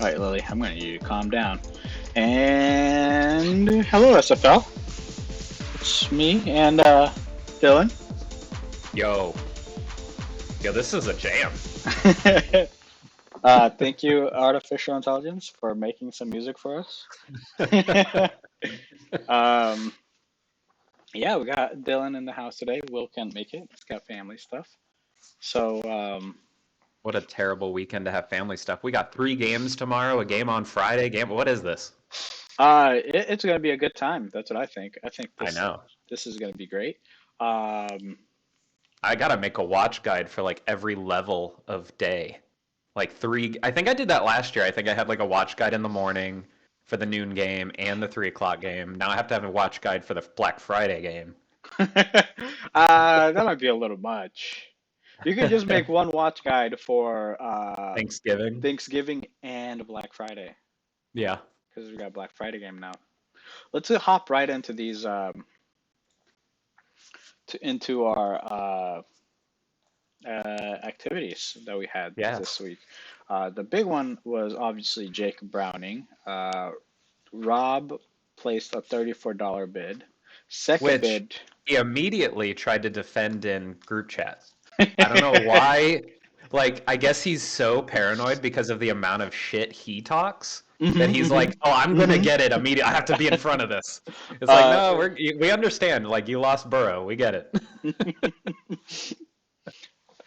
All right, Lily, I'm going to need you to calm down. And hello, SFL. It's me and Dillon. Yo, this is a jam. Thank you, artificial intelligence, for making some music for us. um, yeah, we got Dylan in the house today. Will can't make it. He's got family stuff. So, What a terrible weekend to have family stuff. We got 3 games tomorrow, a game on Friday, game. What is this? it's going to be a good time. That's what I think. I think I this know. this is going to be great. Um, I gotta make a watch guide for like every level of day. Like three, I think I did that last year. I think I had like a watch guide in the morning for the noon game and the 3 o'clock game. Now I have to have a watch guide for the Black Friday game. that might be a little much. You could just make one watch guide for Thanksgiving. Thanksgiving and Black Friday Yeah. because we got Black Friday game now. Let's hop right into these into our activities that we had this Yes. week. The big one was obviously Jake Browning. Rob placed a $34 bid. Second Which bid. he immediately tried to defend in group chat. I don't know why. Like, I guess he's so paranoid because of the amount of shit he talks that Hmm he's hmm like, "Oh, I'm gonna hmm get it immediately. I have to be in front of this." It's like, Uh, no, we understand. Like, you lost Burrow. We get it.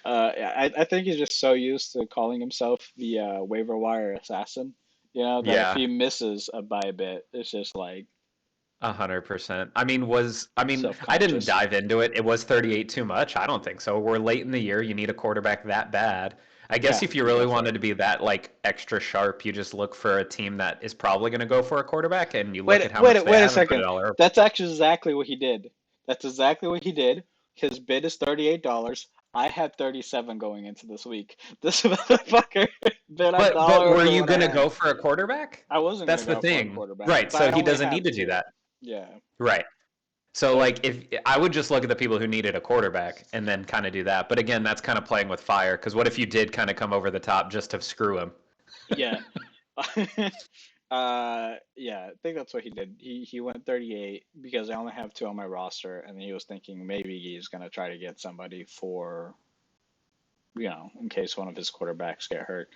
I think he's just so used to calling himself the waiver wire assassin, that if Yeah, he misses by a bit, it's just like 100%. I didn't self-conscious. dive into it. It was 38 too much? I don't think so. We're late in the year. You need a quarterback that bad. I guess Yeah, if you you really go for wanted it. to be that like extra sharp, you just look for a team that is probably going to go for a quarterback, and you look at how much they Wait a have and put second. it all over. That's actually exactly what he did. That's exactly what he did. His bid is $38. I had 37 going into this week. This motherfucker bid a But dollar were over you what I going to had. go for a quarterback? I wasn't gonna That's the go for a thing. quarterback, Right, but so I he only doesn't have need to do two. that. Yeah. Right. So So like if I would just look at the people who needed a quarterback and then kind of do that. But again, that's kind of playing with fire because what if you did kind of come over the top just to screw him? yeah. Yeah, I think that's what he did. He went 38 because I only have two on my roster, and he was thinking maybe he's gonna try to get somebody for, in case one of his quarterbacks get hurt.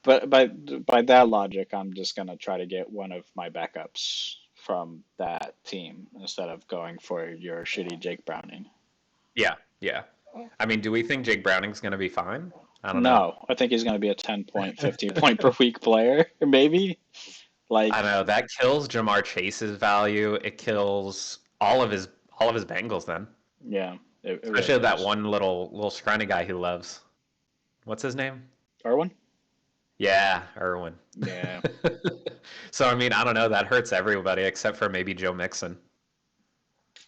But by that logic, I'm just gonna try to get one of my backups from that team instead of going for your shitty Jake Browning. Yeah, yeah. I mean, do we think Jake Browning's going to be fine? I don't know. No, I think he's gonna be a 10 point, 15 point per week player, maybe. I Like, don't know. That kills Jamar Chase's value. It kills all of his Bengals then. yeah, it really Especially that does. one little scrawny guy he loves. What's his name? Irwin? Yeah, Irwin. Yeah. So I mean, I don't know. That hurts everybody except for maybe Joe Mixon.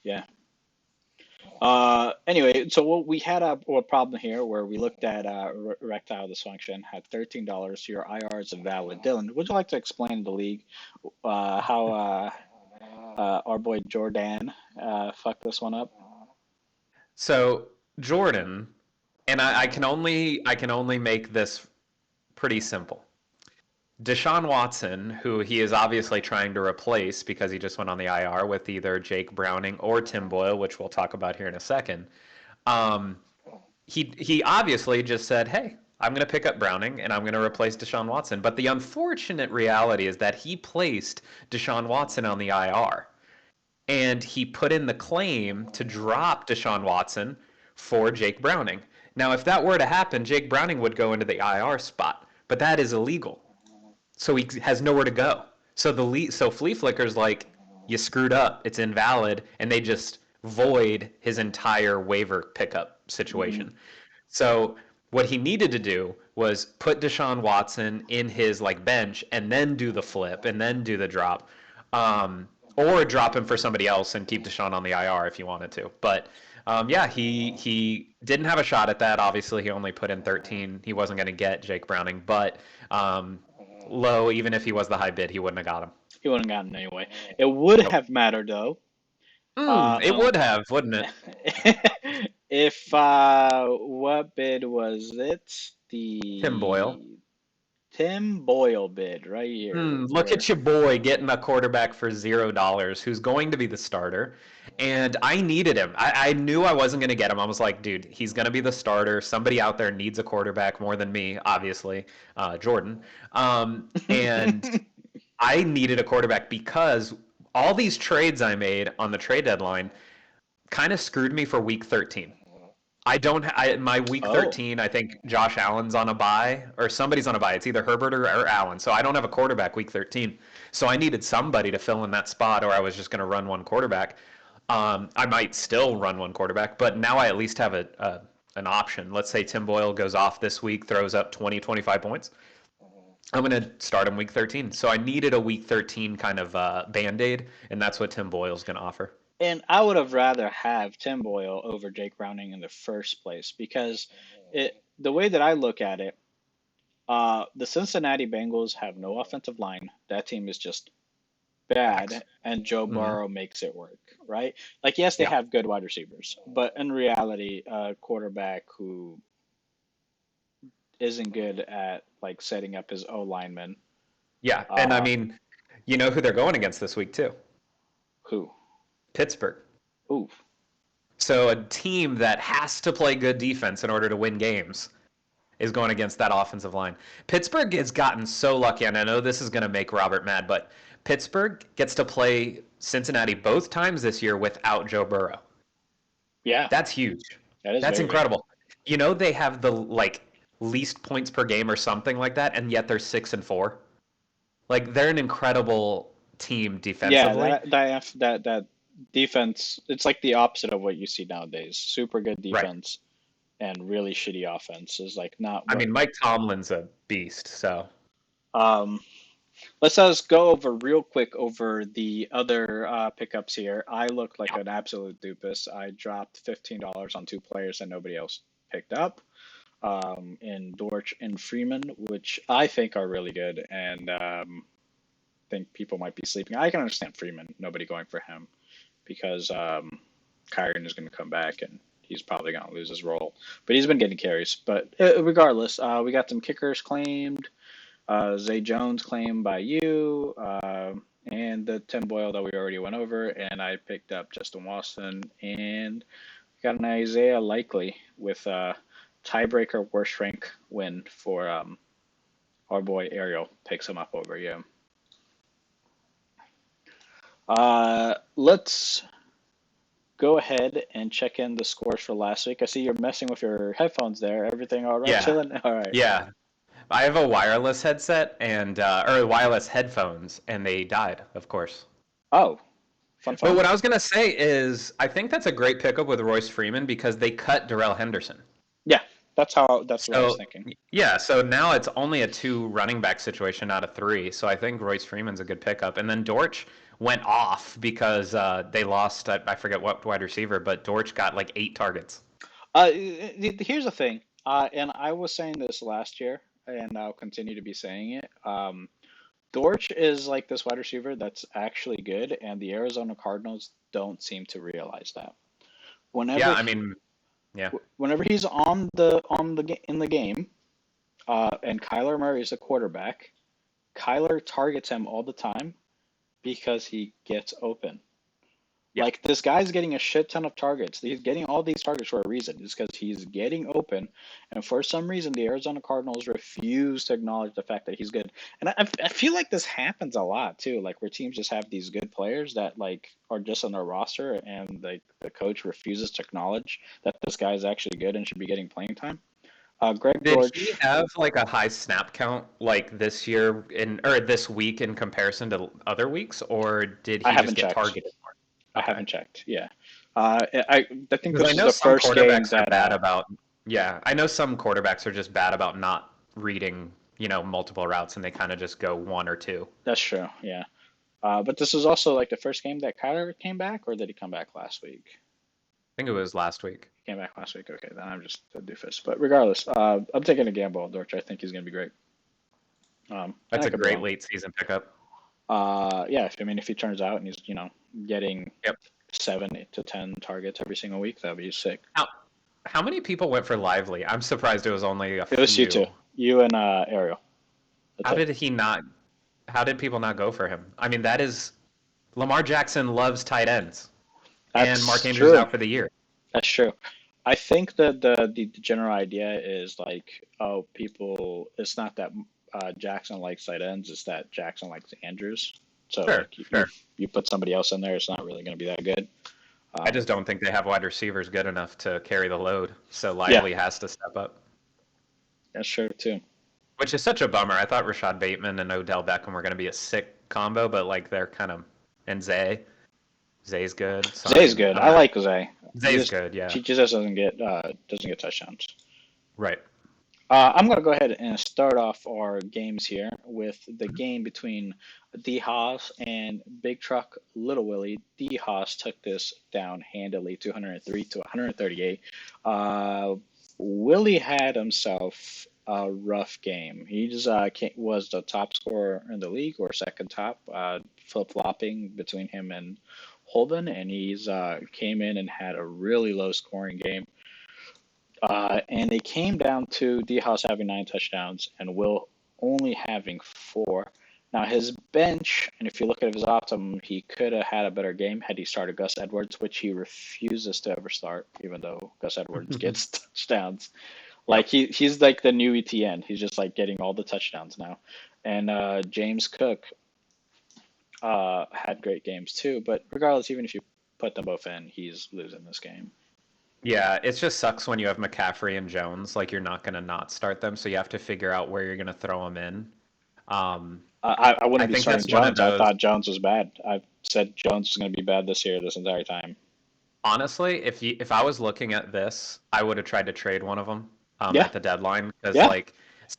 Yeah. Anyway, so we had a problem here where we looked at erectile dysfunction, had $13. Your IR is invalid. Dylan, would you like to explain the league how our boy Jordan fucked this one up? So Jordan, and I can only make this pretty simple. Deshaun Watson, who he is obviously trying to replace because he just went on the IR with either Jake Browning or Tim Boyle, which we'll talk about here in a second. Um, he obviously just said, "Hey, I'm going to pick up Browning and I'm going to replace Deshaun Watson." But the unfortunate reality is that he placed Deshaun Watson on the IR, and he put in the claim to drop Deshaun Watson for Jake Browning. Now, if that were to happen, Jake Browning would go into the IR spot, but that is illegal, so he has nowhere to go. So Flea Flicker's like, you screwed up, it's invalid, and they just void his entire waiver pickup Hmm situation. So what he needed to do was put Deshaun Watson in his like bench and then do the flip and then do the drop, or drop him for somebody else and keep Deshaun on the IR if you wanted to. But yeah, he didn't have a shot at that. Obviously, he only put in 13. He wasn't going to get Jake Browning, but low, even if he was the high bid, he wouldn't have got him. He wouldn't have gotten it anyway. It would Nope. have mattered though. It Um, would have, wouldn't it? if what bid was it? Tim Boyle. Tim Boyle bid right here Look for at your boy getting a quarterback for $0 who's going to be the starter. And I needed him. I knew I wasn't going to get him. I was like, dude, he's going to be the starter. Somebody out there needs a quarterback more than me, obviously, Jordan. And I needed a quarterback because all these trades I made on the trade deadline kind of screwed me for week 13. I don't. My week oh 13. I think Josh Allen's on a bye, or somebody's on a bye. It's either Herbert or Allen. So I don't have a quarterback week 13. So I needed somebody to fill in that spot, or I was just going to run one quarterback. I might still run one quarterback, but now I at least have an option. Let's say Tim Boyle goes off this week, throws up 20, 25 points. I'm going to start him week 13. So I needed a week 13 kind of band-aid, and that's what Tim Boyle's going to offer. And I would have rather have Tim Boyle over Jake Browning in the first place because the way that I look at it, the Cincinnati Bengals have no offensive line. That team is just bad, and Joe Mm-hmm. Burrow makes it work, right? Like, yes, they Yeah. have good wide receivers, but in reality, a quarterback who isn't good at like setting up his O linemen. Yeah. And I Uh, mean, you know who they're going against this week, too? who? Pittsburgh. Ooh, So a team that has to play good defense in order to win games is going against that offensive line. Pittsburgh has gotten so lucky, and I know this is going to make Robert mad, but Pittsburgh gets to play Cincinnati both times this year without Joe Burrow. yeah, That's huge. that is That's very big. incredible. You know they have the least points per game or something like that, and yet they're 6-4. Like they're an incredible team Yeah, defensively. that defense, it's like the opposite of what you see nowadays. Super good Right. defense and really shitty offense is like not I what. mean, Mike Tomlin's a beast, so Um, let's just go over real quick over the other pickups here. I look like yeah. an absolute doofus. I dropped $15 on two players that nobody else picked up, in Dortch and Freeman, which I think are really good, and think people might be sleeping. I can understand Freeman, nobody going for him because Kyron is going to come back and he's probably going to lose his role. But he's been getting carries. But regardless, we got some kickers claimed. Zay Jones claimed by you, and the Tim Boyle that we already went over. And I picked up Justin Watson and got an Isaiah Likely with a tiebreaker worst rank win for our boy Ariel picks him up over you. Let's go ahead and check in the scores for last week. I see you're messing with your headphones there. Everything all right? Yeah. Chilling? All right. Yeah. I have a wireless headset and or wireless headphones, and they died, of course. Oh, fun, But fun. what I was gonna say is, I think that's a great pickup with Royce Freeman because they cut Darrell Henderson. Yeah, that's what I was So thinking. yeah, so now it's only a two running back situation out of three. So I think Royce Freeman's a good pickup. And then Dortch went off because they lost. I forget what wide receiver, but Dortch got like 8 targets. Here's the thing, and I was saying this last year, and I'll continue to be saying it. Dortch is like this wide receiver that's actually good, and the Arizona Cardinals don't seem to realize that. Yeah, Whenever I he, mean, yeah. whenever he's in the game, and Kyler Murray is the quarterback, Kyler targets him all the time because he gets open. Yeah. Like this guy's getting a shit ton of targets. He's getting all these targets for a reason. It's because he's getting open, and for some reason, the Arizona Cardinals refuse to acknowledge the fact that he's good. And I feel like this happens a lot too, like where teams just have these good players that like are just on their roster, and like the coach refuses to acknowledge that this guy is actually good and should be getting playing time. Greg Did he Dortch, have like a high snap count like this year in or this week in comparison to other weeks, or did I he just haven't get checked. targeted more? I Okay. haven't checked. Yeah, I think Because I this is know the some first game quarterbacks are that bad about, yeah, I know some quarterbacks are just bad about not reading, multiple routes and they kind of just go one or two. that's true. Yeah. But this is also like the first game that Kyler came back, or did he come back last week? I think it was last week. He came back last week. Okay, then I'm just a doofus. But regardless, I'm taking a gamble on Dortch. I think he's going to be great. And That's I a could be great wrong. late season pickup. Yeah, I mean, if he turns out and he's, getting Yep. 7 to 10 targets every single week, that'd be sick. How many people went for Lively? I'm surprised it was only a It was you two, few. you and Ariel. That's How it. did he not? How did people not go for him? I mean, that is Lamar Jackson loves tight ends, and Mark That's Andrews is true. out for the year. That's true. I think that the general idea is like, oh, people. It's not that Jackson likes tight ends. It's that Jackson likes Andrews. So Sure, like you sure. you put somebody else in there, it's not really going to be that good. I Um, just don't think they have wide receivers good enough to carry the load. So yeah, Lively has to step up, that's true too. which is such a bummer. I thought Rashad Bateman and Odell Beckham were going to be a sick combo, but like they're kind of and Zay's good. So I Zay's mean, good. I I don't know. like Zay. Zay's good, yeah. He just doesn't get touchdowns. Right. I'm going to go ahead and start off our games here with the game between D Haas and Big Truck Little Willie. D Haas took this down handily, 203 to 138. Uh, Willie had himself a rough game. He just was the top scorer in the league or second top, flip flopping between him and Holden, and he's came in and had a really low scoring game. And it came down to D House having 9 touchdowns and Will only having 4. Now, his bench, and if you look at his optimum, he could have had a better game had he started Gus Edwards, which he refuses to ever start, even though Gus Edwards gets touchdowns. Like Yep. he's like the new ETN. He's just like getting all the touchdowns now. And James Cook had great games too. But regardless, even if you put them both in, he's losing this game. Yeah, it just sucks when you have McCaffrey and Jones. Like you're not going to not start them, so you have to figure out where you're going to throw them in. Um, I I wouldn't be think starting that's one of Jones. I those. thought Jones was bad. I said Jones was going to be bad this year this entire time. Honestly, if I was looking at this, I would have tried to trade one of them Yeah, at the deadline because yeah. like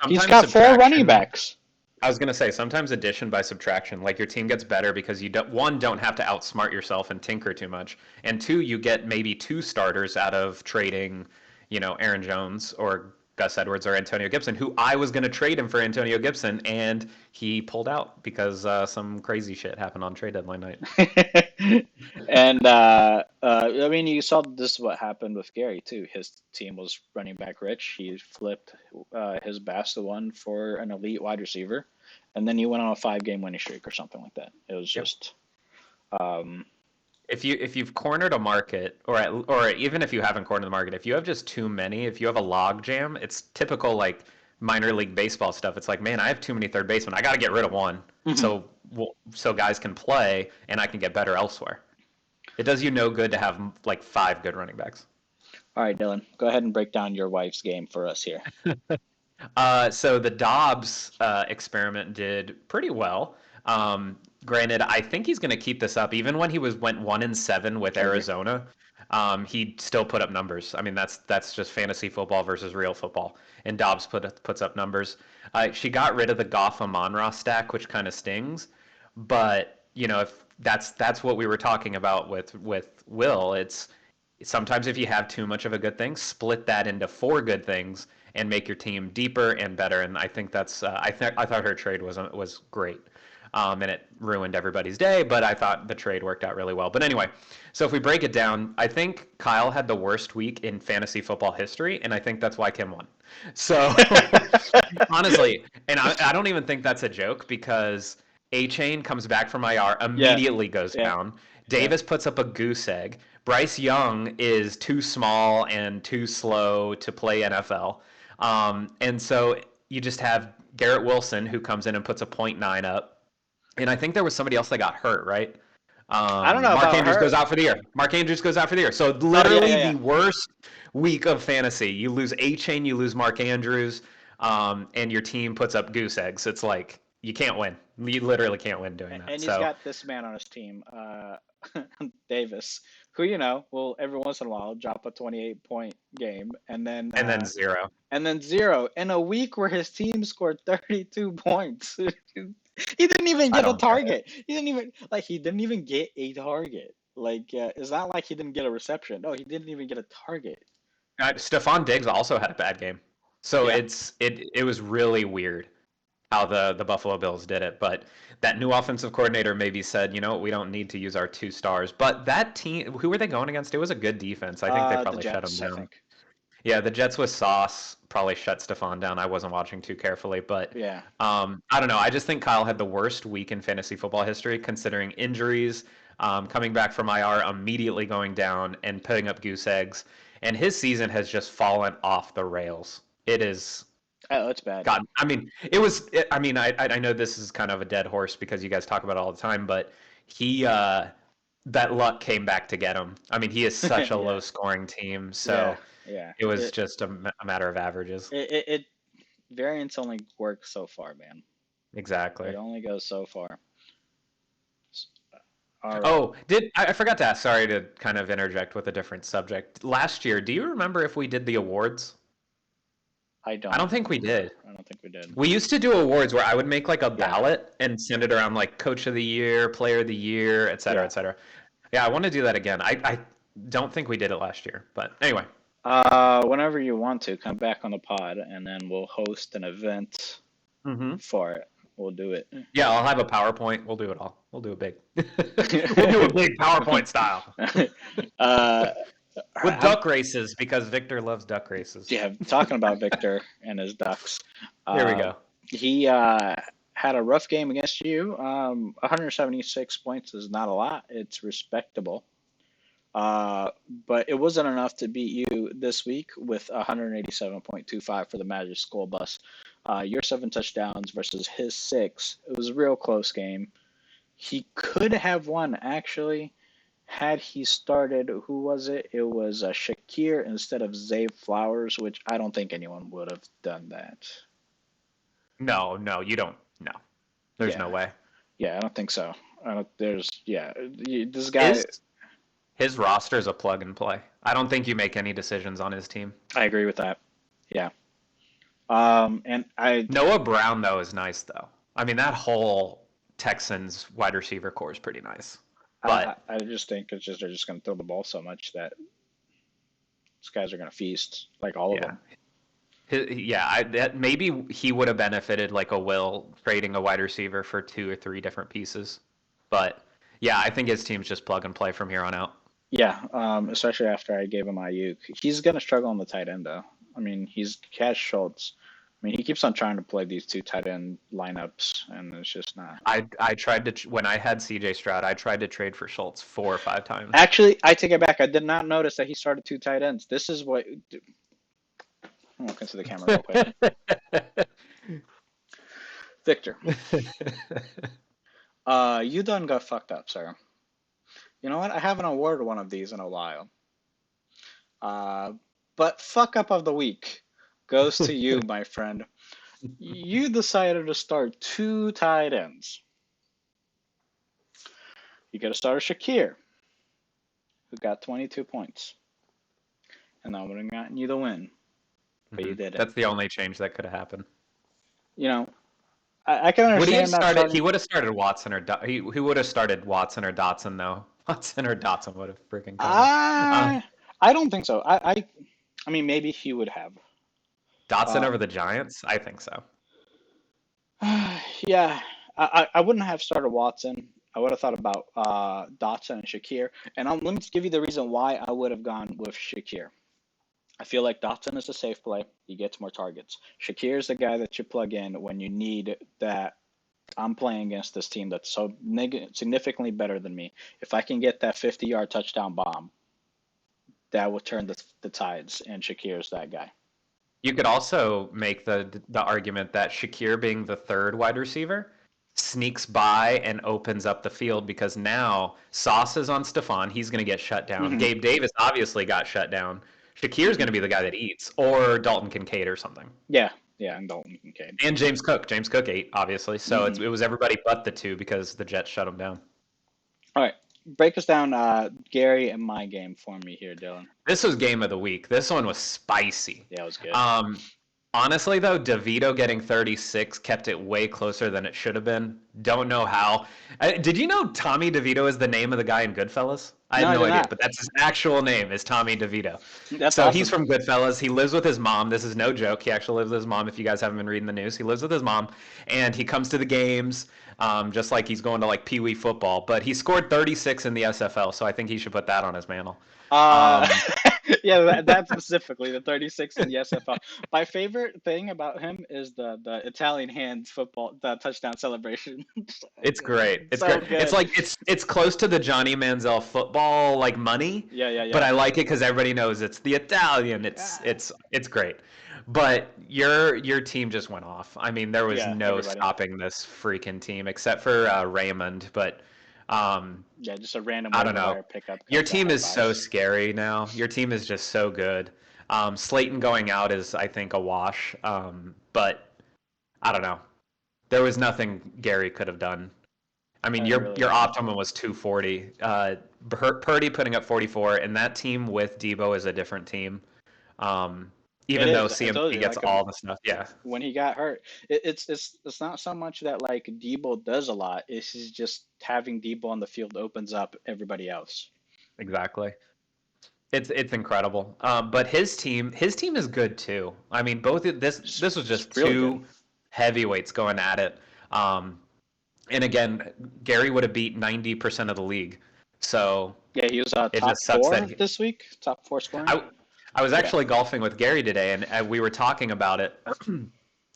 He's sometimes got 4 running subtraction. backs. I was gonna say sometimes addition by subtraction, like your team gets better because you don't, one, don't have to outsmart yourself and tinker too much, and two, you get maybe two starters out of trading, Aaron Jones or Gus Edwards or Antonio Gibson, who I was gonna trade him for Antonio Gibson, and he pulled out because some crazy shit happened on trade deadline night. And I mean, you saw this is what happened with Gary too. His team was running back rich. He flipped his best one for an elite wide receiver, and then he went on a 5 game winning streak or something like that. It was Yep. just um, If you've cornered a market, or even if you haven't cornered the market, if you have just too many, if you have a log jam, it's typical like minor league baseball stuff. It's like, man, I have too many third basemen. I got to get rid of one mhm. so guys can play and I can get better elsewhere. It does you no good to have like five good running backs. All right, Dylan, go ahead and break down your wife's game for us here. So the Dobbs experiment did pretty well. Granted, I think he's going to keep this up. Even when he went 1-7 with I agree. Arizona, he still put up numbers. I mean, that's just fantasy football versus real football. And Dobbs puts up numbers. She got rid of the Goff Amon-Ra stack, which kind of stings. But if that's what we were talking about with Will, it's sometimes if you have too much of a good thing, split that into four good things and make your team deeper and better. And I think that's I thought her trade was great. And it ruined everybody's day, but I thought the trade worked out really well. But anyway, so if we break it down, I think Kyle had the worst week in fantasy football history, and I think that's why Kim won. So honestly, and I don't even think that's a joke because A Chain comes back from IR, Yeah, immediately goes yeah, down. yeah. Davis puts up a goose egg. Bryce Young is too small and too slow to play NFL. And so you just have Garrett Wilson who comes in and puts a point 0.9 up. And I think there was somebody else that got hurt, right? I don't know Mark about Andrews goes her. out for the year. Mark Andrews goes out for the year. So Oh yeah, literally yeah, the yeah. worst week of fantasy. You lose A Chain, you lose Mark Andrews, and your team puts up goose eggs. It's like you can't win. You literally can't win doing that. And he's So got this man on his team, Davis, who will every once in a while drop a 28-point game, and then zero. and then zero in a week where his team scored 32 points. He didn't even I get a don't get it. target. He didn't even get a target. Like it's not like he didn't get a reception. No, he didn't even get a target. Stephon Diggs also had a bad game. So Yeah. it was really weird how the Buffalo Bills did it. But that new offensive coordinator maybe said, we don't need to use our two stars. But that team, who were they going against? It was a good defense. I think they The probably shut them Jets, I down. think. Yeah, the Jets with Sauce probably shut Stephon down. I wasn't watching too carefully, but Yeah. I don't know. I just think Kyle had the worst week in fantasy football history, considering injuries, coming back from IR, immediately going down and putting up goose eggs, and his season has just fallen off the rails. It is Oh, it's bad. God. I mean, it was. I mean, I know this is kind of a dead horse because you guys talk about it all the time, but he that luck came back to get him. I mean, he is such a low Yeah. scoring team, Yeah. so Yeah. it was just a matter of averages. It variance only works so far, man. Exactly. It only goes so far. All right. Oh, did I forgot to ask? Sorry to kind of interject with a different subject. Last year, do you remember if we did the awards? I I don't don't think we remember. did. I don't think we did. We used to do awards where I would make like a Yeah. ballot and send it around like Coach of the Year, Player of the Year, et cetera, Yeah. et cetera. Yeah, I want to do that again. I don't think we did it last year, but anyway. Whenever you want to, come back on the pod, and then we'll host an event Hmm. for it. We'll do it. Yeah, I'll have a PowerPoint. We'll do it all. We'll do it big. We'll do a big PowerPoint style uh, with how, duck races because Victor loves duck races. yeah, talking about Victor and his Ducks. Here we Uh, go. he had a rough game against you. 176 points is not a lot. It's respectable. Uh, but it wasn't enough to beat you this week with 187.25 for the Magic School Bus. Your 7 touchdowns versus his 6. It was a real close game. He could have won, actually, had he started, who was it? It was Shakir instead of Zay Flowers, which I don't think anyone would have done that. No, no, you don't. No, there's no Yeah, way. yeah, I don't think so. I don't, yeah, this guy, His his roster is a plug and play. I don't think you make any decisions on his team. I agree with that. Yeah. And Noah Brown though is nice though. I mean that whole Texans wide receiver core is pretty nice. But I just think it's just they're just going to throw the ball so much that these guys are going to feast, like all of yeah, them. that maybe he would have benefited like a Will trading a wide receiver for 2 or 3 different pieces. But yeah, I think his team's just plug and play from here on out. Yeah, especially after I gave him Ayuk. He's going to struggle on the tight end, though. I mean, he's Cash Schultz. I mean, he keeps on trying to play these two tight end lineups, and it's just not. I tried to when I had CJ Stroud, I tried to trade for Schultz 4 or 5 times. Actually, I take it back. I did not notice that he started two tight ends. This is what. I'm looking to the camera real quick. Victor, you done got fucked up, sir. You know what? I haven't awarded one of these in a while. Uh, but fuck up of the week goes to you, my friend. You decided to start two tight ends. You got to start a Shakir, who got 22 points. And that would have gotten you the win. But you didn't. That's the only change that could have happened. You know, I can Would he have understand not started? starting. He would have started Watson or he would have started Watson or Dotson though. Watson or Dotson would have freaking come. I don't think so. I mean, maybe he would have. Dotson over Um, the Giants? I think so. yeah, I wouldn't have started Watson. I would have thought about Dotson and Shakir. And let me give you the reason why I would have gone with Shakir. I feel like Dotson is a safe play. He gets more targets. Shakir is the guy that you plug in when you need that. I'm playing against this team that's so significantly better than me. If I can get that 50-yard touchdown bomb, that will turn the tides, and Shakir's that guy. You could also make the argument that Shakir being the third wide receiver sneaks by and opens up the field because now Sauce is on Stephon. He's going to get shut down. Hmm. Gabe Davis obviously got shut down. Shakir's going Hmm. to be the guy that eats, or Dalton Kincaid or something. Yeah, and Dalton Kincaid. And James Cook. James Cook ate, obviously. So Hmm. it was everybody but the two because the Jets shut him down. All right, break us down, Gary and my game for me here, Dillon. This was game of the week. This one was spicy. Yeah, it was good. Honestly, though, DeVito getting 36 kept it way closer than it should have been. Don't know how. Did you know Tommy DeVito is the name of the guy in Goodfellas? I No, had I no did idea, not. but that's his actual name is Tommy DeVito. That's So he's awesome. from Goodfellas. He lives with his mom. This is no joke. He actually lives with his mom. If you guys haven't been reading the news, he lives with his mom, and he comes to the games just like he's going to like Pee Wee football. But he scored 36 in the SFL, so I think he should put that on his mantle. Uh, Um, Yeah, that specifically, the 36 in the SFL. My favorite thing about him is the Italian hands football, the touchdown celebration. So It's good. great. It's So great. It's good. like it's close to the Johnny Manziel football like money, Yeah, yeah, but yeah. I like it because everybody knows it's the Italian. Ah, It's great. But your team just went off. I mean, there was yeah, no everybody. stopping this freaking team except for Raymond. But Yeah, just a random I don't waiver know. wire pickup Your comes to team high is so fives. scary now. Your team is just so good. Slayton going out is, I think, a wash. But I don't know. There was nothing Gary could have done. I mean, It your really your wasn't. optimum was 240. Purdy putting up 44, and that team with Debo is a different team. Um, It even though is. I told CMC you, gets like all the stuff, yeah, when he got hurt, it's not so much that like Debo does a lot. It's just having Debo on the field opens up everybody else. exactly. It's incredible. But his team is good too. I mean, both this was It's just really good. two heavyweights going at it. Um, and again, Gary would have beat 90% of the league. So Yeah, he was it top just sucks that four this week, top four scoring. I I was Yeah, actually golfing with Gary today, and we were talking about it.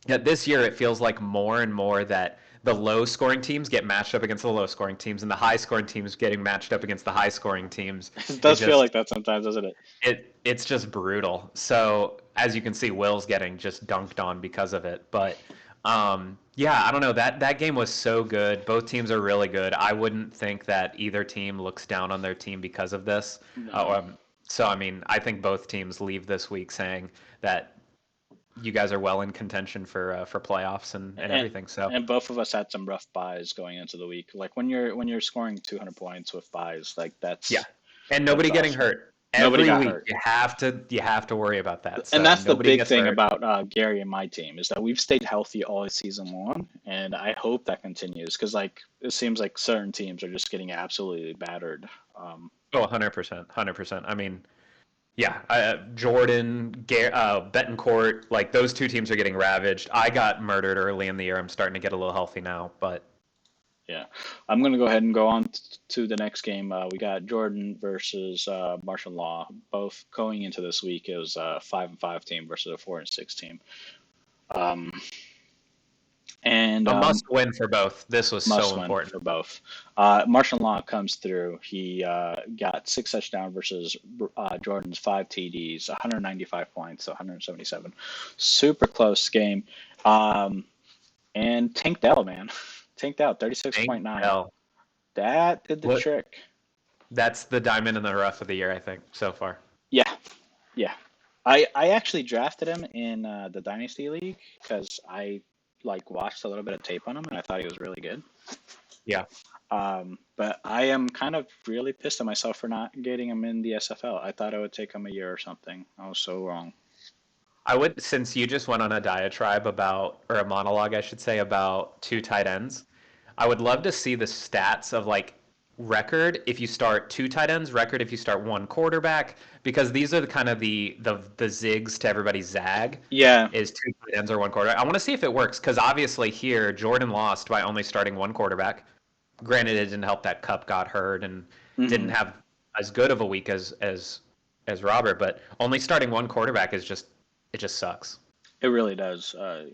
Yeah, this year it feels like more and more that the low scoring teams get matched up against the low scoring teams, and the high scoring teams getting matched up against the high scoring teams. it It does feel just like that sometimes, doesn't it? it's just brutal. So as you can see, Will's getting just dunked on because of it. But yeah, I don't know. That game was so good. Both teams are really good. I wouldn't think that either team looks down on their team because of this. No. So I mean, I think both teams leave this week saying that you guys are well in contention for playoffs and And everything. So and both of us had some rough buys going into the week. Like when you're scoring 200 points with buys, like yeah, that's and that's nobody getting awesome. hurt Nobody every got week. hurt. You have to worry about that. And So that's the nobody big gets thing hurt. about Gary and my team is that we've stayed healthy all season long, and I hope that continues because like it seems like certain teams are just getting absolutely battered. Oh, 100%, 100%. I mean, yeah, Jordan, Betancourt, like those two teams are getting ravaged. I got murdered early in the year. I'm starting to get a little healthy now, but Yeah, I'm gonna go ahead and go on to the next game. We got Jordan versus Martial Law. Both going into this week is a 5-5 team versus a 4-6 team. Um, and a must win for both. This was Must so win important. for both. Martial Law comes through. He got six touchdowns versus Jordan's five TDs, 195 points, 177. Super close game. Um, and Tank Dell, man, Tank Dell, Thank 36.9. hell. That did the What? trick. That's the diamond in the rough of the year, I think, so far. Yeah, yeah. I actually drafted him in the Dynasty League because I like watched a little bit of tape on him and I thought he was really good. Yeah. But I am kind of really pissed at myself for not getting him in the SFL. I thought it would take him a year or something. I was so wrong. I would, since you just went on a diatribe about, or a monologue, I should say, about two tight ends, I would love to see the stats of like record if you start two tight ends, record if you start one quarterback, because these are the kind of the zigs to everybody's zag Yeah. is two tight ends or one quarterback. I want to see if it works because obviously here Jordan lost by only starting one quarterback. Granted, it didn't help that Cup got hurt and didn't Hmm. have as good of a week as Robert, but only starting one quarterback is just it just sucks. It really does.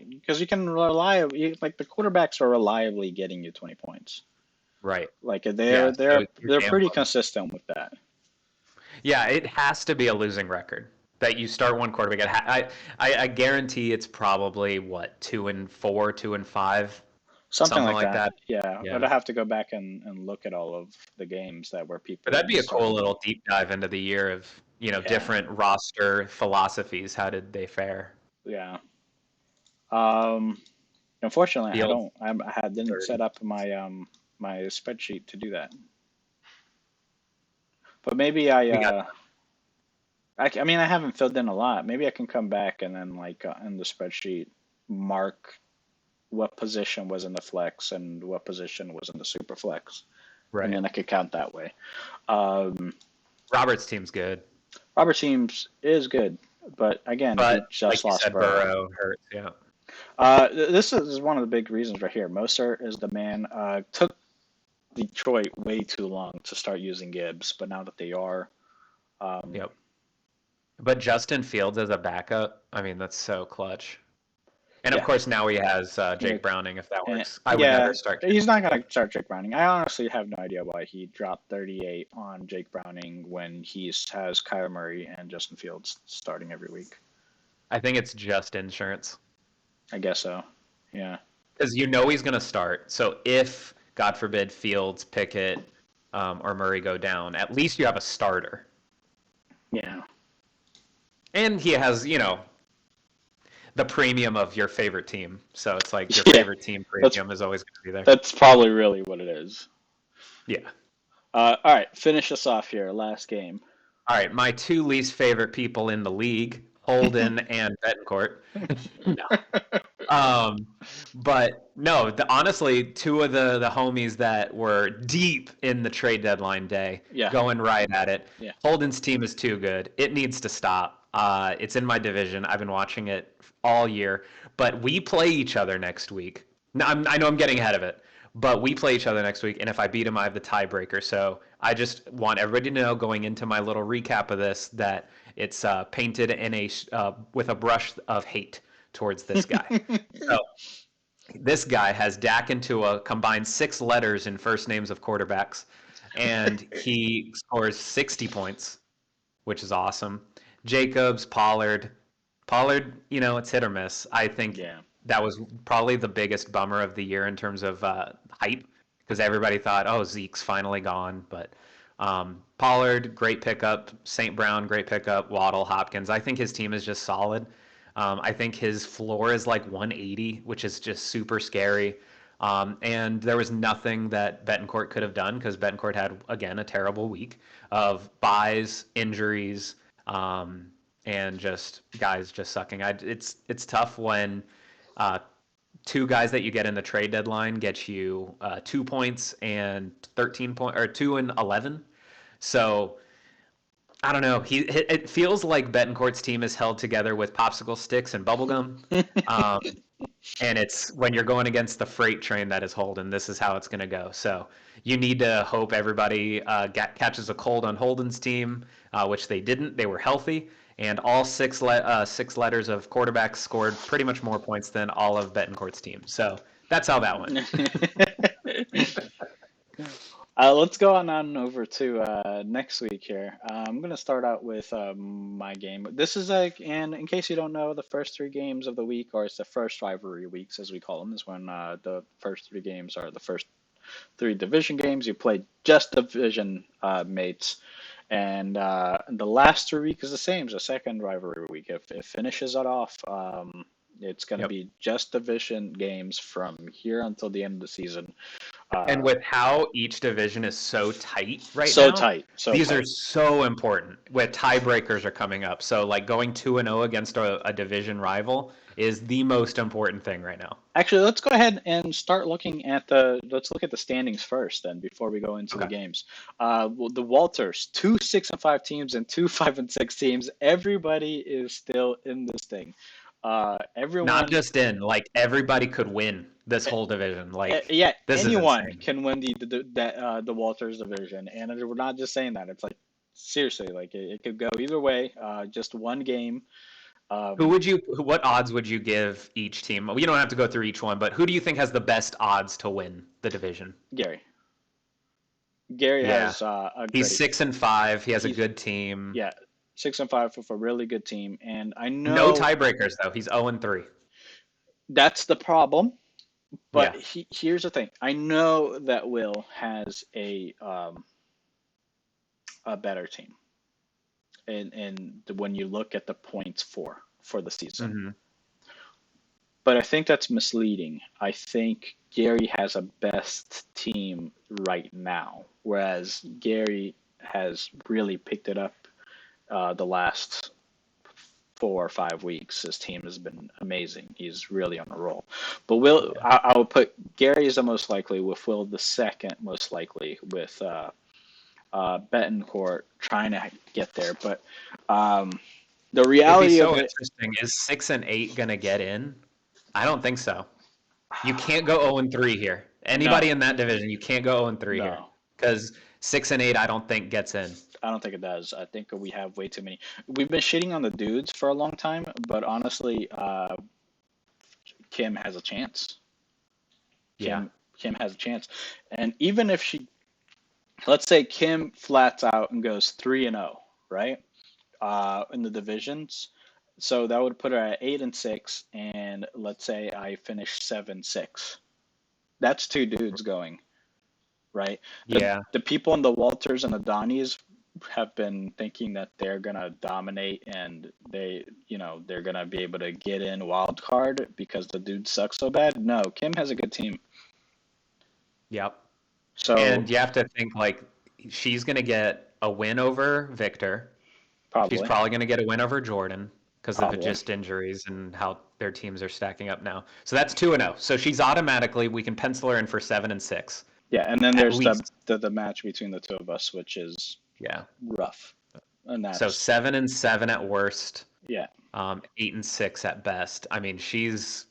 Because you can rely, like the quarterbacks are reliably getting you 20 points. Right. Like Yeah. they're So they're you're they're pretty gambling. consistent with that. Yeah, it has to be a losing record that you start one quarterback. I guarantee it's probably what 2-4, 2-5, Something something like like that. that. Yeah. But Yeah. I have to go back and look at all of the games that where But people that'd didn't be a start. cool little deep dive into the year of Yeah. different roster philosophies. How did they fare? Yeah. Um, Unfortunately, I Field don't. Didn't 30. set up my spreadsheet to do that. But maybe We got I mean, I haven't filled in a lot. Maybe I can come back and then like in the spreadsheet mark what position was in the flex and what position was in the super flex, and right. then I could count that way. Um, Robert's team's good, Robert Teams is good, but again, but he like just you lost said, Burrow. Burrow hurts. Yeah. This is one of the big reasons right here. Mostert is the man. Took Detroit way too long to start using Gibbs, but now that they are, um, Yep. But Justin Fields as a backup, I mean, that's so clutch. And of Yeah, course, now he has yeah, Jake Browning, if that and works. I would yeah. never start Jake He's not Browning. gonna start Jake Browning. I honestly have no idea why he dropped 38 on Jake Browning when he has Kyler Murray and Justin Fields starting every week. I think it's just insurance. I guess so. Yeah. Because you know he's going to start. So if, God forbid, Fields, Pickett, or Murray go down, at least you have a starter. Yeah. And he has, the premium of your favorite team. So it's like your Yeah. favorite team That's premium is always going to be there. that's probably really what it is. Yeah. All right, finish us off here. Last game. All right. My two least favorite people in the league, Holden and Betancourt. No. Um, but no, honestly, two of the homies that were deep in the trade deadline day, Yeah. going right at it. Yeah. Holden's team is too good. It needs to stop. It's in my division. I've been watching it all year, but we play each other next week. Now, I know I'm getting ahead of it, but we play each other next week, and if I beat him, I have the tiebreaker. So I just want everybody to know, going into my little recap of this, that it's painted in with a brush of hate towards this guy. So this guy has Dak into a combined 6 letters in first names of quarterbacks, and he scores 60 points, which is awesome. Jacobs, Pollard, it's hit or miss. I think Yeah. that was probably the biggest bummer of the year in terms of hype, because everybody thought, oh, Zeke's finally gone. But Pollard, great pickup. St. Brown, great pickup. Waddle, Hopkins. I think his team is just solid. I think his floor is like 180, which is just super scary. And there was nothing that Betancourt could have done because Betancourt had, again, a terrible week of buys, injuries, and just guys just sucking. It's tough when uh, two guys that you get in the trade deadline get you 2 points and 13 or 2 and 11. So I don't know. It feels like Betancourt's team is held together with popsicle sticks and bubblegum. Um, and it's when you're going against the freight train that is Holden, this is how it's going to go. So you need to hope everybody catches a cold on Holden's team, which they didn't. They were healthy, and all six letters of quarterbacks scored pretty much more points than all of Betancourt's team. So that's how that went. Let's go on over to next week here. I'm going to start out with my game. This is and in case you don't know, the first 3 games of the week, or it's the first rivalry weeks as we call them, is when the first 3 games are the first 3 division games. You play just division mates. And the last 3 weeks is the same as the second rivalry week. If it finishes it off, it's going to Yep. be just division games from here until the end of the season. And with how each division is so tight right So now, tight, so these are tight. so important. With tiebreakers are coming up, so like going 2-0 against a division rival is the most important thing right now. Actually, let's go ahead and start looking at let's look at the standings first, then, before we go into the Okay. games. The Walters, 2 6-5 teams and 2 5-6 teams. Everybody is still in this thing. Not Everyone, just in, like everybody could win this whole division. Like yeah, this is anyone insane. can win the Walters division, and we're not just saying that. It's like seriously, like it could go either way. Just one game. Um, What odds would you give each team? You don't have to go through each one, but who do you think has the best odds to win the division? Gary. Gary Yeah. has a He's great. 6-5. He has a He's good team. Yeah, 6-5 with a really good team, and I No know tiebreakers though. He's 0-3. that's the problem. But Yeah. here's the thing: I know that Will has a better team, and when you look at the points for the season, Hmm. but I think that's misleading. I think Gary has a best team right now, whereas Gary has really picked it up the last 4 or 5 weeks. His team has been amazing. He's really on a roll. But Will, Yeah. I would put Gary as the most likely, with Will the second most likely, with Betancourt trying to get there. But um, the It'd be reality of so it, interesting. Is 6-8 gonna get in? I don't think so. You can't go 0-3 here. Anybody no, in that division, you can't go 0-3 here no. because 6-8, I don't think gets in. I don't think it does. I think we have way too many. We've been shitting on the dudes for a long time, but honestly, Kim has a chance. Yeah. Kim has a chance, and even if she, let's say Kim flats out and goes 3-0, right? In the divisions, so that would put her at 8-6, and let's say I finish 7-6. That's two dudes going, right? The Yeah. the people in the Walters and the Donnies have been thinking that they're gonna dominate and they're gonna be able to get in wild card because the dudes suck so bad. No, Kim has a good team. Yep. So And you have to think like she's going to get a win over Victor. She's probably, probably going to get a win over Jordan because of probably. just injuries and how their teams are stacking up now. So that's 2-0. So she's automatically, we can pencil her in for 7-6 Yeah, and then at there's the least. the, the match between the two of us, which is Yeah. rough. And So that's 7-7 at worst, yeah. 8-6 at best. I mean, she's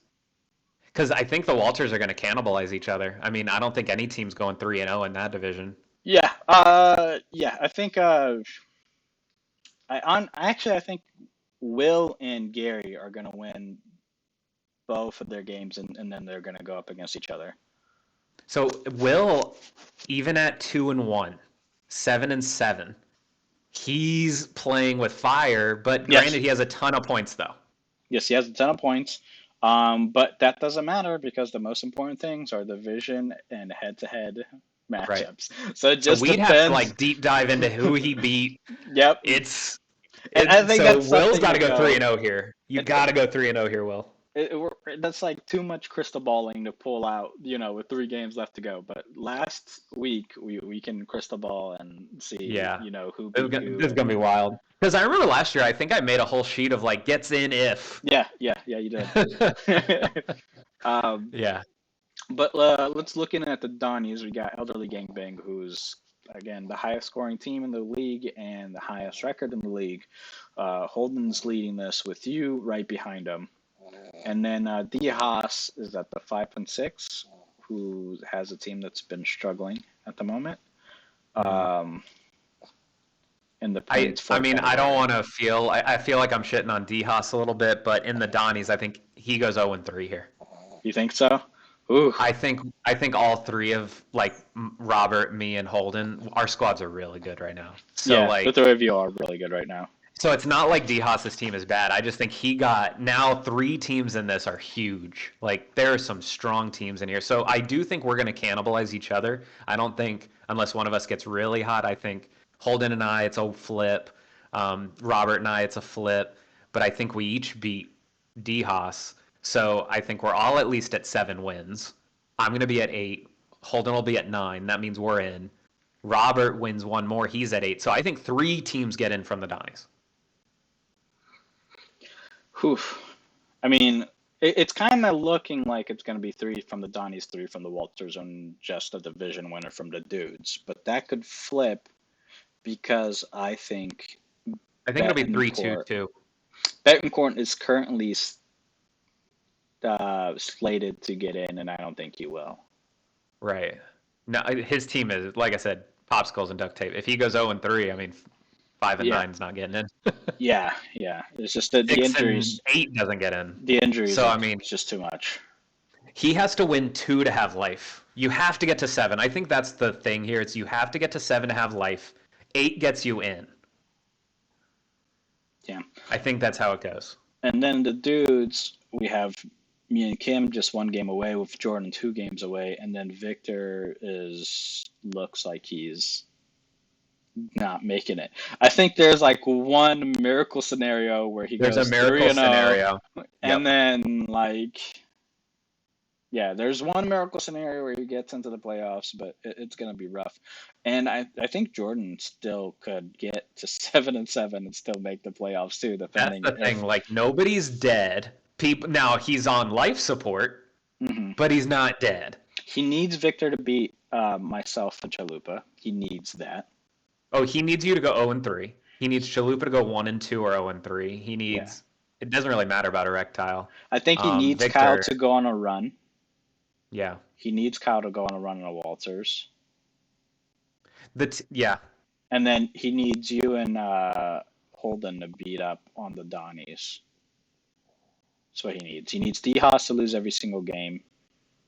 because I think the Walters are going to cannibalize each other. I mean, I don't think any team's going 3-0 in that division. Yeah. Yeah, I think I think Will and Gary are gonna win both of their games, and then they're gonna go up against each other. So Will, even at 2-1, 7-7, he's playing with fire. But Yes. granted, he has a ton of points though. Yes, he has a ton of points. But that doesn't matter because the most important things are division and head-to-head Right. matchups. So it So just we'd have to depends. like deep dive into who he beat. Yep. It's And I it. think So that's Will's something got to to go three go. and zero here. You It, got to go 3-0 here, Will. that's like too much crystal balling to pull out, with 3 games left to go. But last week we can crystal ball and see, Yeah, who this is beat gonna, who this is gonna and be wild. Because I remember last year, I think I made a whole sheet of like gets in if. yeah, yeah, yeah, you did. Um, Yeah. but let's look in at the Donnies. We got Elderly Gangbang, who's again the highest scoring team in the league and the highest record in the league. Holden's leading this with you right behind him. And then D Haas is at the 5-6, who has a team that's been struggling at the moment. Mhm. Um, in the I points I for mean I don't category. want to feel I feel like I'm shitting on D Haas a little bit, but in the Donnies, I think he goes 0-3 here. You think so? Ooh, I think all three of like Robert, me, and Holden, our squads are really good right now. So yeah, the like three of you are really good right now. so it's not like D Haas's team is bad. I just think he got now 3 teams in this are huge. Like there are some strong teams in here. So I do think we're going to cannibalize each other. I don't think unless one of us gets really hot. I think Holden and I it's a flip. Robert and I it's a flip. But I think we each beat D Haas. So I think we're all at least at 7 wins. I'm going to be at 8. Holden will be at 9. That means we're in. Robert wins one more. He's at 8. So I think 3 teams get in from the Donnies. Whew. I mean, it's kind of looking like it's going to be 3 from the Donnies, 3 from the Walters, and just a division winner from the dudes. But that could flip because I think I think it'll be 3-2 Betancourt too. Betancourt is currently slated to get in, and I don't think he will. Right. No, his team is like I said, popsicles and duct tape. If he goes 0-3, I mean, 5 and Yeah, 9's not getting in. yeah, yeah. It's just that the 6 and injuries, 8 doesn't get in. the injuries So are I mean, just too much. he has to win 2 to have life. You have to get to 7. I think that's the thing here. It's you have to get to 7 to have life. 8 gets you in. Yeah. I think that's how it goes. And then the dudes, we have me and Kim just 1 game away, with Jordan 2 games away, and then Victor looks like he's not making it. I think there's like one miracle scenario where he There's a goes 3 miracle and 0, scenario. and Yep. then like yeah, there's one miracle scenario where he gets into the playoffs, but it's gonna be rough. And I think Jordan still could get to 7-7 and still make the playoffs too, That's depending the thing. if. Like nobody's dead. People now he's on life support, Mhm. but he's not dead. He needs Victor to beat myself and Chalupa. He needs that. Oh, he needs you to go 0-3. He needs Chalupa to go 1-2 or 0-3. He Yeah. needs. It doesn't really matter about erectile. I think he needs Kyle Victor, to go on a run. yeah, He needs Kyle to go on a run in a Walters. yeah. And then he needs you and Holden to beat up on the Donnies. That's what he needs. He needs D-Haas to lose every single game.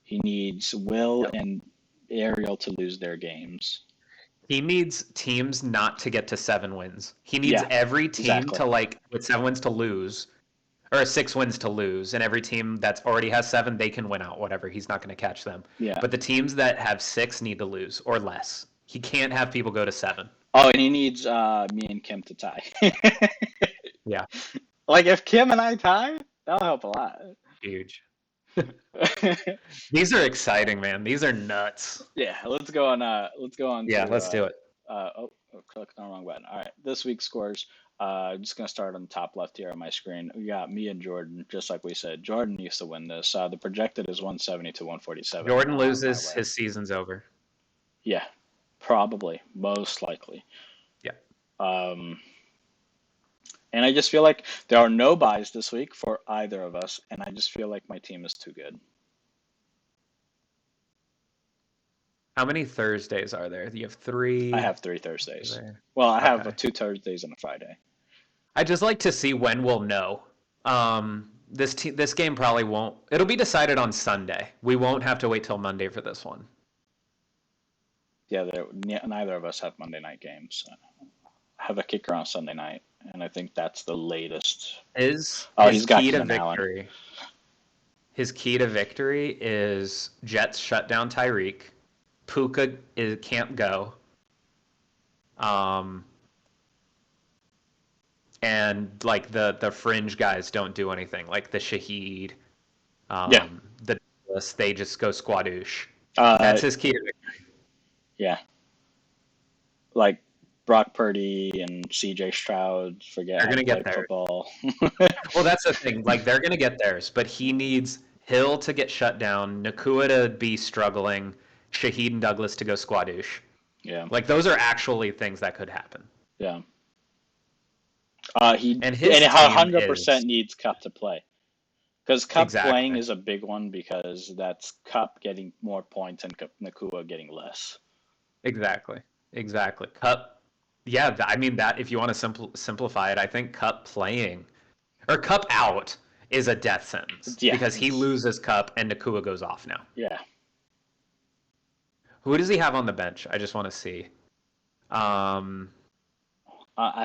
He needs Will Yep. and Ariel to lose their games. He needs teams not to get to 7 wins. He needs Yeah, every team exactly. to like with 7 wins to lose, or 6 wins to lose, and every team that's already has 7, they can win out. Whatever, he's not going to catch them. Yeah. But the teams that have 6 need to lose or less. He can't have people go to 7. Oh, and he needs me and Kim to tie. Yeah, Like if Kim and I tie, that'll help a lot. huge. These are exciting, man. These are nuts. Yeah, let's go on. Let's go on Yeah, to. let's do it. Clicked on the wrong button. All right, this week's scores. I'm just gonna start on the top left here on my screen. We got me and Jordan, just like we said. Jordan used to win this. The projected is 170 to 147. Jordan my loses, way. his season's over. Yeah, probably, most likely. Yeah. And I just feel like there are no buys this week for either of us, and I just feel like my team is too good. How many Thursdays are there? You have 3. I have 3 Thursdays. There. Well, I have Okay. 2 Thursdays and a Friday. I just like to see when we'll know. This game probably won't. It'll be decided on Sunday. We won't have to wait till Monday for this one. Yeah, neither of us have Monday night games. I have a kicker on Sunday night, and I think that's the latest. His He's got key to Keenan Allen. victory. His key to victory is Jets shut down Tyreek. Puka can't go. And like the fringe guys don't do anything. Like the Shaheed, Yeah. the Dallas, they just go squadoosh. Uh, That's his key to victory. yeah. Like Brock Purdy and C.J. Stroud forget They're how gonna to play get there. football. Well, that's the thing. Like they're gonna get theirs, but he needs Hill to get shut down, Nakua to be struggling, Shaheed and Douglas to go squadoosh. Yeah. Like those are actually things that could happen. Yeah. And his and team 100% is needs Cup to play. Because Cup exactly. playing is a big one because that's Cup getting more points and Nakua getting less. Exactly. Cup. Yeah, I mean that. If you want to simplify it, I think Cup playing or Cup out is a death sentence because he loses Cup and Nakua goes off now. Yeah. Who does he have on the bench? I just want to see.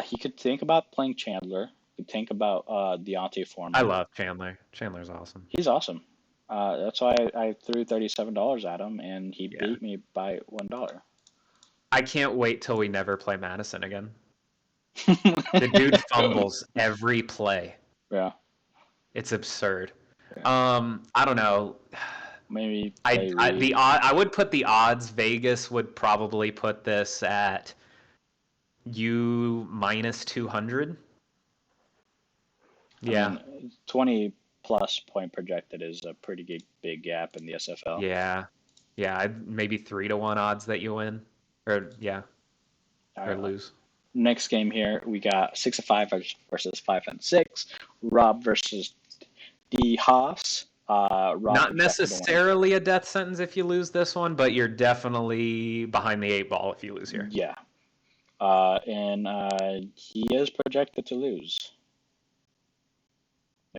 He could think about playing Chandler. He could think about Deontay Foreman. I love Chandler. Chandler's awesome. He's awesome. That's why I threw $37 at him, and he beat me by $1. I can't wait till we never play Madison again. The dude fumbles every play. Yeah. It's absurd. Yeah. I don't know. Maybe I would put the odds. Vegas would probably put this at U minus 200. Yeah. I mean, 20 plus point projected is a pretty big gap in the SFL. Yeah. Maybe 3-1 odds that you win, or lose. Next game here, we got 6-5 versus 5-6. Rob versus D Haas. Not necessarily a death sentence if you lose this one, but you're definitely behind the 8 ball if you lose here. Yeah. And he is projected to lose.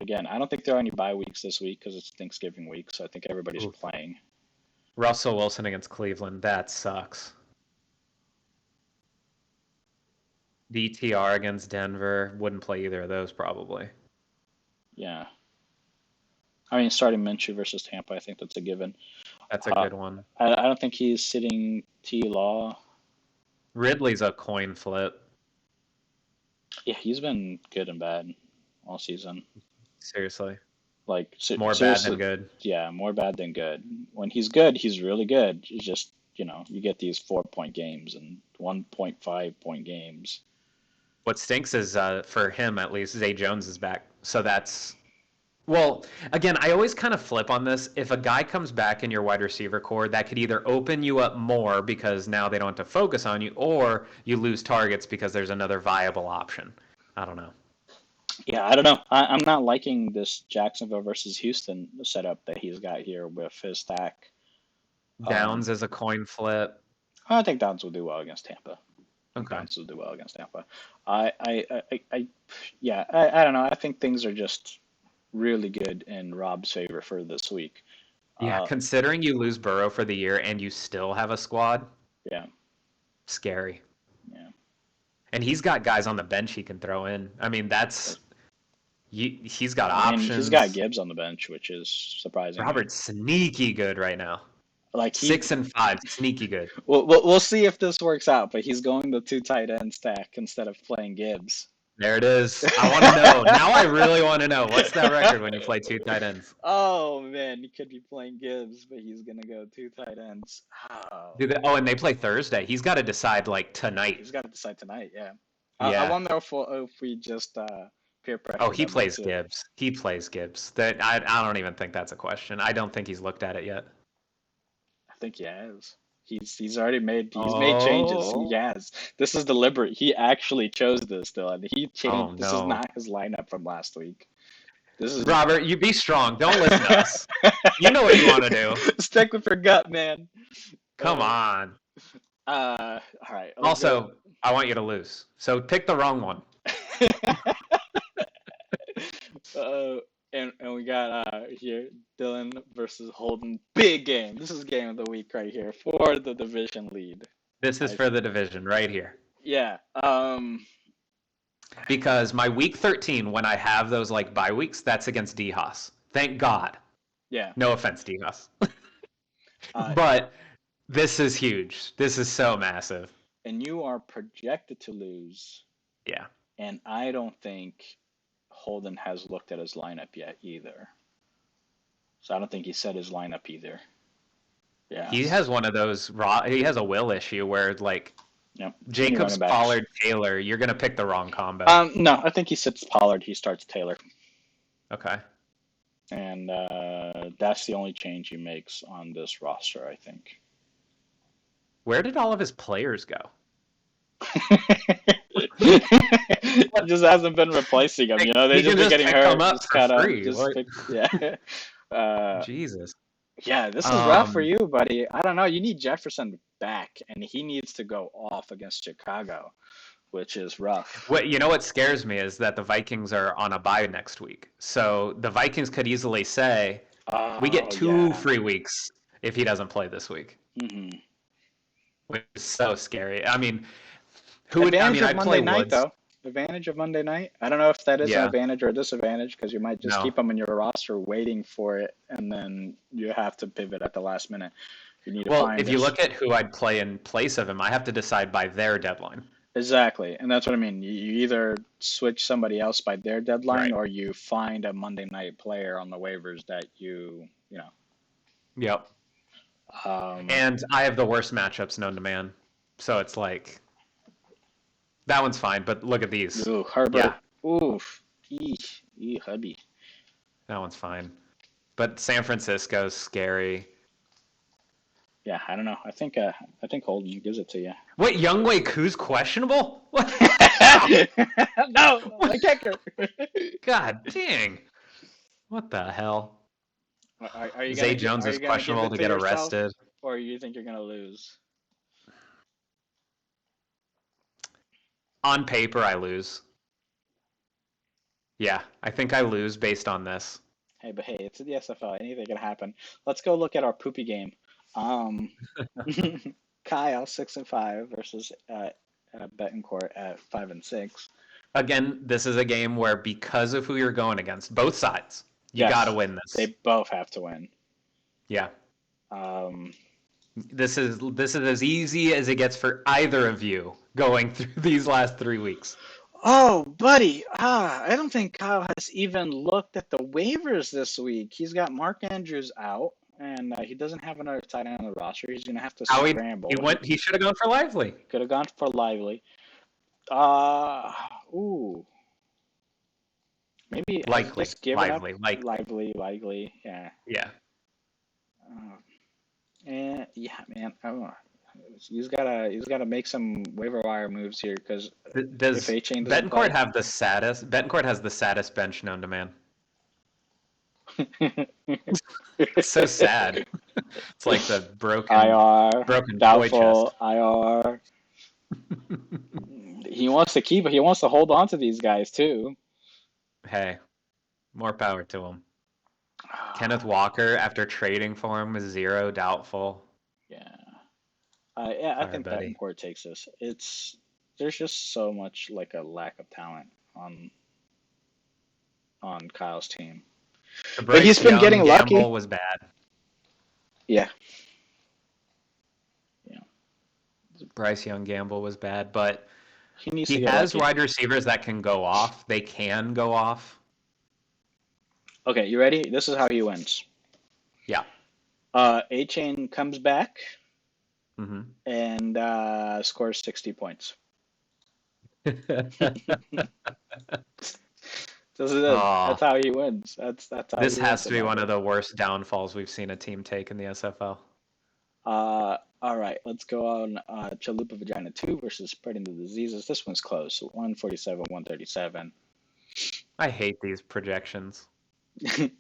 Again, I don't think there are any bye weeks this week because it's Thanksgiving week, so I think everybody's playing. Russell Wilson against Cleveland, that sucks. DTR against Denver, wouldn't play either of those probably. Yeah. I mean, starting Minshew versus Tampa, I think that's a given. That's a good one. I don't think he's sitting T. Law. Ridley's a coin flip. Yeah, he's been good and bad all season. Seriously. Like more bad than good. Yeah, more bad than good. When he's good, he's really good. It's just, you get these 4-point games and 1.5-point games. What stinks is, for him at least, Zay Jones is back. So that's... Well, again, I always kind of flip on this. If a guy comes back in your wide receiver core, that could either open you up more because now they don't have to focus on you, or you lose targets because there's another viable option. I don't know. Yeah, I don't know. I'm not liking this Jacksonville versus Houston setup that he's got here with his stack. Downs is a coin flip. I think Downs will do well against Tampa. Okay. Bounces do well against Tampa. I don't know. I think things are just really good in Rob's favor for this week. Yeah, Uh, considering you lose Burrow for the year and you still have a squad, yeah, scary. yeah. And he's got guys on the bench he can throw in. I mean, he's got I mean, he's got options. Gibbs on the bench, which is surprising to me. Robert's sneaky good right now. Like he, 6 and 5, sneaky good. we'll see if this works out. But he's going the two tight end stack instead of playing Gibbs. There it is. I want to know. Now I really want to know. What's that record when you play two tight ends? Oh man, he could be playing Gibbs, but he's gonna go two tight ends. Oh, And they play Thursday. He's got to decide like tonight. he's got to decide tonight. Yeah, I Yeah. wonder if we just peer Oh, pressure he them plays into. Gibbs. He plays Gibbs. I don't even think that's a question. I don't think he's looked at it yet. I think he has. He's already made changes. He Oh. has. This is deliberate. He actually chose this, Dylan. He Oh changed. This is no. not his lineup from last week. This is Robert, you be strong. Don't listen to us. You know what you want to do. stick with your gut, man. Come Uh, on. all right. Let's go. Also, I want you to lose. So pick the wrong one. And we got here Dylan versus Holden. Big game. This is game of the week right here for the division lead. This is I, for the division right here. yeah. Because my week 13, when I have those like bye weeks, that's against D-Haas. Thank God. Yeah. No offense, D-Haas. Uh, But this is huge. This is so massive. and you are projected to lose. Yeah. And I don't think Holden has looked at his lineup yet either. So I don't think he set his lineup either. Yeah. He has one of those he has a will issue where like Yep. Jacobs, Running backs. Pollard, Taylor, you're going to pick the wrong combo. No, I think he sits Pollard. He starts Taylor. Okay. And that's the only change he makes on this roster, I think. Where did all of his players go? He just hasn't been replacing them. You know, they've He just can been getting pick hurt. them up Just for kinda, free. just pick, yeah. Jesus. Yeah, this is rough for you, buddy. I don't know. You need Jefferson back, and he needs to go off against Chicago, which is rough. What scares me is that the Vikings are on a bye next week. So the Vikings could easily say, we get 2 free weeks if he doesn't play this week. Mm-hmm. Which is so scary. I mean, I'd play Monday night, Woods. though. Advantage of Monday night. I don't know if that is an advantage or a disadvantage because you might just keep them in your roster waiting for it, and then you have to pivot at the last minute. You need to find if you look at who I'd play in place of him, I have to decide by their deadline. Exactly, and that's what I mean. You either switch somebody else by their deadline, or you find a Monday night player on the waivers that you know. Yep. And I have the worst matchups known to man, so it's like that one's fine. But look at these. Ooh, Herbert. Yeah. Oof. Eesh. Hubby. That one's fine. But San Francisco's scary. Yeah, I don't know. I think Holden gives it to you. Wait, Younghoe Koo's questionable? No, my kicker. God dang! What the hell? Are you Zay Jones is questionable to get arrested. Or you think you're gonna lose? On paper, I lose. Yeah, I think I lose based on this. Hey, it's the SFL. Anything can happen. Let's go look at our poopy game. Kyle 6-5 versus Betancourt at 5-6. Again, this is a game where because of who you're going against, both sides, you got to win this. They both have to win. Yeah. This is as easy as it gets for either of you going through these last 3 weeks. Oh, buddy. I don't think Kyle has even looked at the waivers this week. He's got Mark Andrews out, and he doesn't have another tight end on the roster. He's going to have to scramble. He should have gone for Lively. Could have gone for Lively. Ooh. Maybe Likely. just give Lively. it up. Lively. Yeah. Yeah. Yeah, man. I don't know. He's gotta make some waiver wire moves here because does Betancourt have the saddest? Betancourt has the saddest bench known to man. It's so sad. It's like the broken IR, broken doubtful toy chest. IR. He wants to keep. He wants to hold on to these guys too. Hey, more power to him. Kenneth Walker, after trading for him, with 0 doubtful. Yeah. Yeah, I Sorry, think buddy. Davenport takes this. There's just so much like a lack of talent on Kyle's team, The but he's Bryce been Young getting gamble lucky. was bad. Yeah, yeah. Bryce Young gamble was bad, but He needs to he get has lucky. wide receivers that can go off. They can go off. Okay, you ready? This is how he wins. Yeah. A-Chain comes back Hmm. and scores 60 points. This is it. Oh, That's how he wins. That's how this he has wins to be about one it. of the worst downfalls we've seen a team take in the SFL. All right, let's go on Chalupa Vagina 2 versus Spreading the Diseases. This one's close. So 147, 137. I hate these projections. They're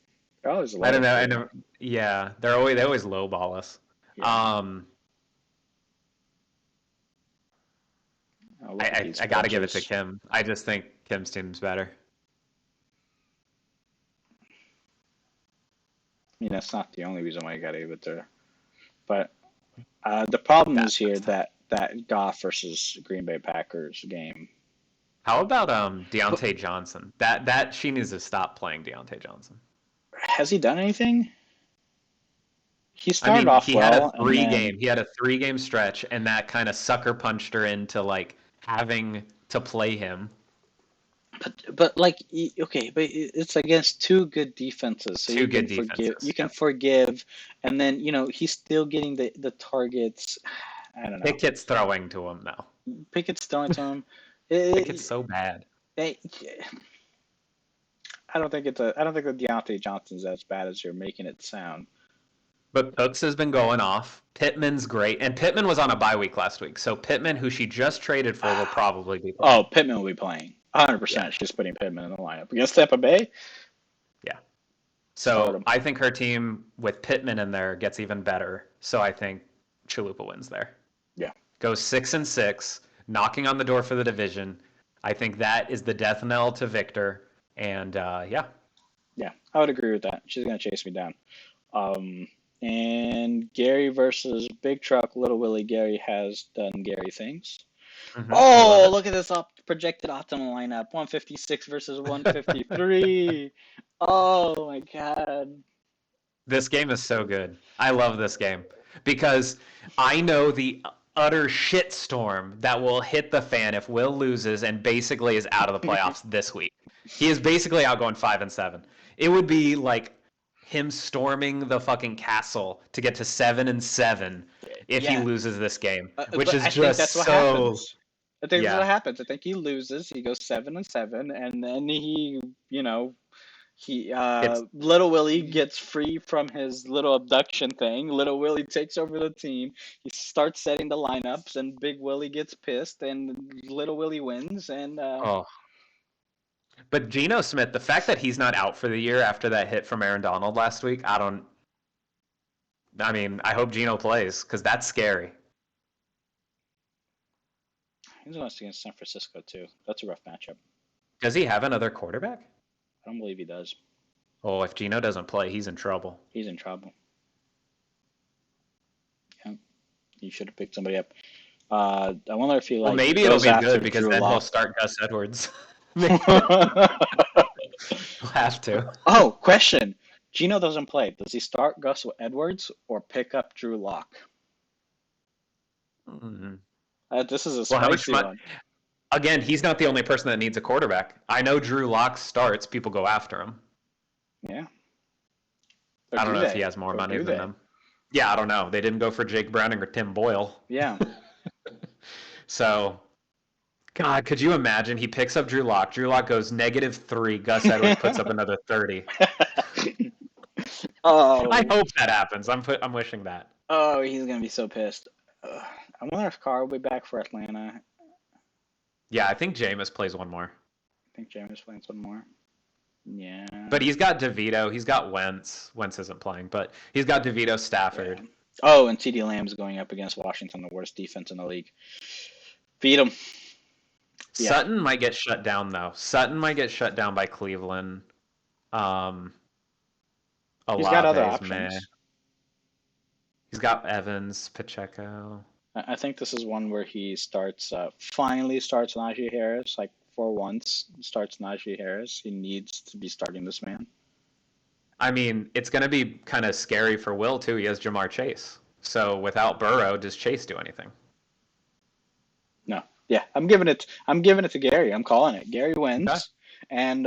always I don't low know. I too. never, yeah, they always lowball us. Yeah. Um, Oh, look at these I got to give it to benches. Kim. I just think Kim's team's better. I mean, that's not the only reason why you got to give it to. But the problem is here That's tough. that Goff versus Green Bay Packers game. How about But Deontay Johnson? That she needs to stop playing Deontay Johnson. has he done anything? He I started mean, off well, and then he had a 3 game stretch, and that kind of sucker punched her into like having to play him. but like okay, but it's against two good defenses, so Two you can good forgive. You defenses. can forgive, and then he's still getting the targets. I don't know. Pickett's throwing to him now. Pickett's throwing to him. Pickett's It, so bad. it, I don't think I don't think that Deontay Johnson's as bad as you're making it sound. But Cooks has been going off. Pittman's great, and Pittman was on a bye week last week, so Pittman, who she just traded for, will probably be playing. Oh, Pittman will be playing. Yeah, 100%. She's putting Pittman in the lineup against Tampa Bay. yeah. Start So him. I think her team with Pittman in there gets even better. So I think Chalupa wins there. Yeah. Goes 6-6, knocking on the door for the division. I think that is the death knell to Victor. And yeah, Yeah, I would agree with that. She's going to chase me down. Um, and Gary versus Big Truck, Little Willie. Gary has done Gary things. we love Oh, it. look at this projected optimal lineup. 156 versus 153. Oh my God. This game is so good. I love this game because I know the utter shitstorm that will hit the fan if Will loses and basically is out of the playoffs this week. He is basically out going 5-7. It would be like him storming the fucking castle to get to 7-7 if he Yeah, loses this game, which but is I think just that's what so happens. I think that's what yeah. happens. I think he loses. He goes 7-7, and then he It's Little Willie gets free from his little abduction thing. Little Willie takes over the team. He starts setting the lineups, and Big Willie gets pissed, and Little Willie wins. And oh. But Geno Smith, the fact that he's not out for the year after that hit from Aaron Donald last week, I mean, I hope Geno plays because that's scary. he's lost against San Francisco too. That's a rough matchup. Does he have another quarterback? I don't believe he does. Oh, if Geno doesn't play, he's in trouble. He's in trouble. Yeah, he should have picked somebody up. I wonder if he Well, like maybe it'll goes be after good because Drew then he'll Lock. start Gus Edwards. He'll have to. Oh, question. Gino doesn't play. Does he start Gus Edwards or pick up Drew Lock? Mm-hmm. This is a Well, how much spicy money? one. Again, he's not the only person that needs a quarterback. I know Drew Lock starts, people go after him. Yeah. Or I don't do know if he they? has more Or money do than they? them. Yeah, I don't know. They didn't go for Jake Browning or Tim Boyle. Yeah. So, God, could you imagine? He picks up Drew Lock. Drew Lock goes -3. Gus Edwards puts up another 30. I Oh. hope that happens. I'm wishing that. Oh, he's gonna be so pissed. I wonder if Carr will be back for Atlanta. Yeah, I think Jameis plays one more. I think James playing some more. Yeah. But he's got DeVito. He's got Wentz. Wentz isn't playing, but he's got DeVito, Yeah. Stafford. Oh, and CeeDee Lamb's going up against Washington, the worst defense in the league. Feed him. Yeah. Sutton might get shut down though. Sutton might get shut down by Cleveland. Um, He's got other Olave's meh. options. He's got Evans, Pacheco. I think this is one where he finally starts Najee Harris, like for once, starts Najee Harris. He needs to be starting this man. I mean, it's going to be kind of scary for Will too. He has Jamar Chase. So without Burrow, does Chase do anything? No. Yeah, I'm giving it to Gary. I'm calling it. Gary wins. Okay. And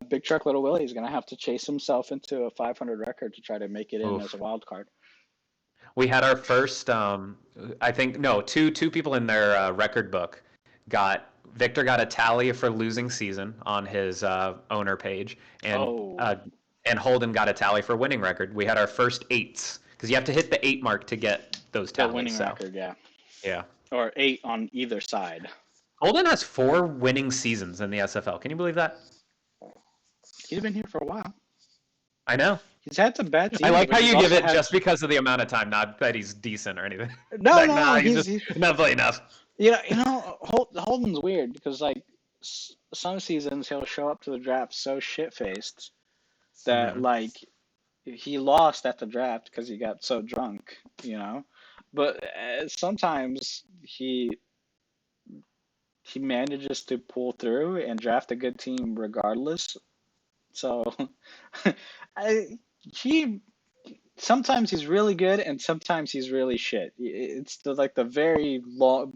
Big Truck Little Willie is going to have to chase himself into a 500 record to try to make it in as a wild card. We had our first, I think, no, two people in their record book Victor got a tally for losing season on his owner page, and Holden got a tally for winning record. We had our first 8s because you have to hit the 8 mark to get those tallies. The winning record, yeah. Yeah. Or 8 on either side. Holden has 4 winning seasons in the SFL. Can you believe that? He's been here for a while. I know. He's had some bad teams. I like how you give it just because of the amount of time, not that he's decent or anything. No, he's just not playing enough. Holden's weird because like some seasons he'll show up to the draft so shit-faced that like he lost at the draft because he got so drunk, But sometimes he manages to pull through and draft a good team regardless. So sometimes he's really good and sometimes he's really shit. It's the very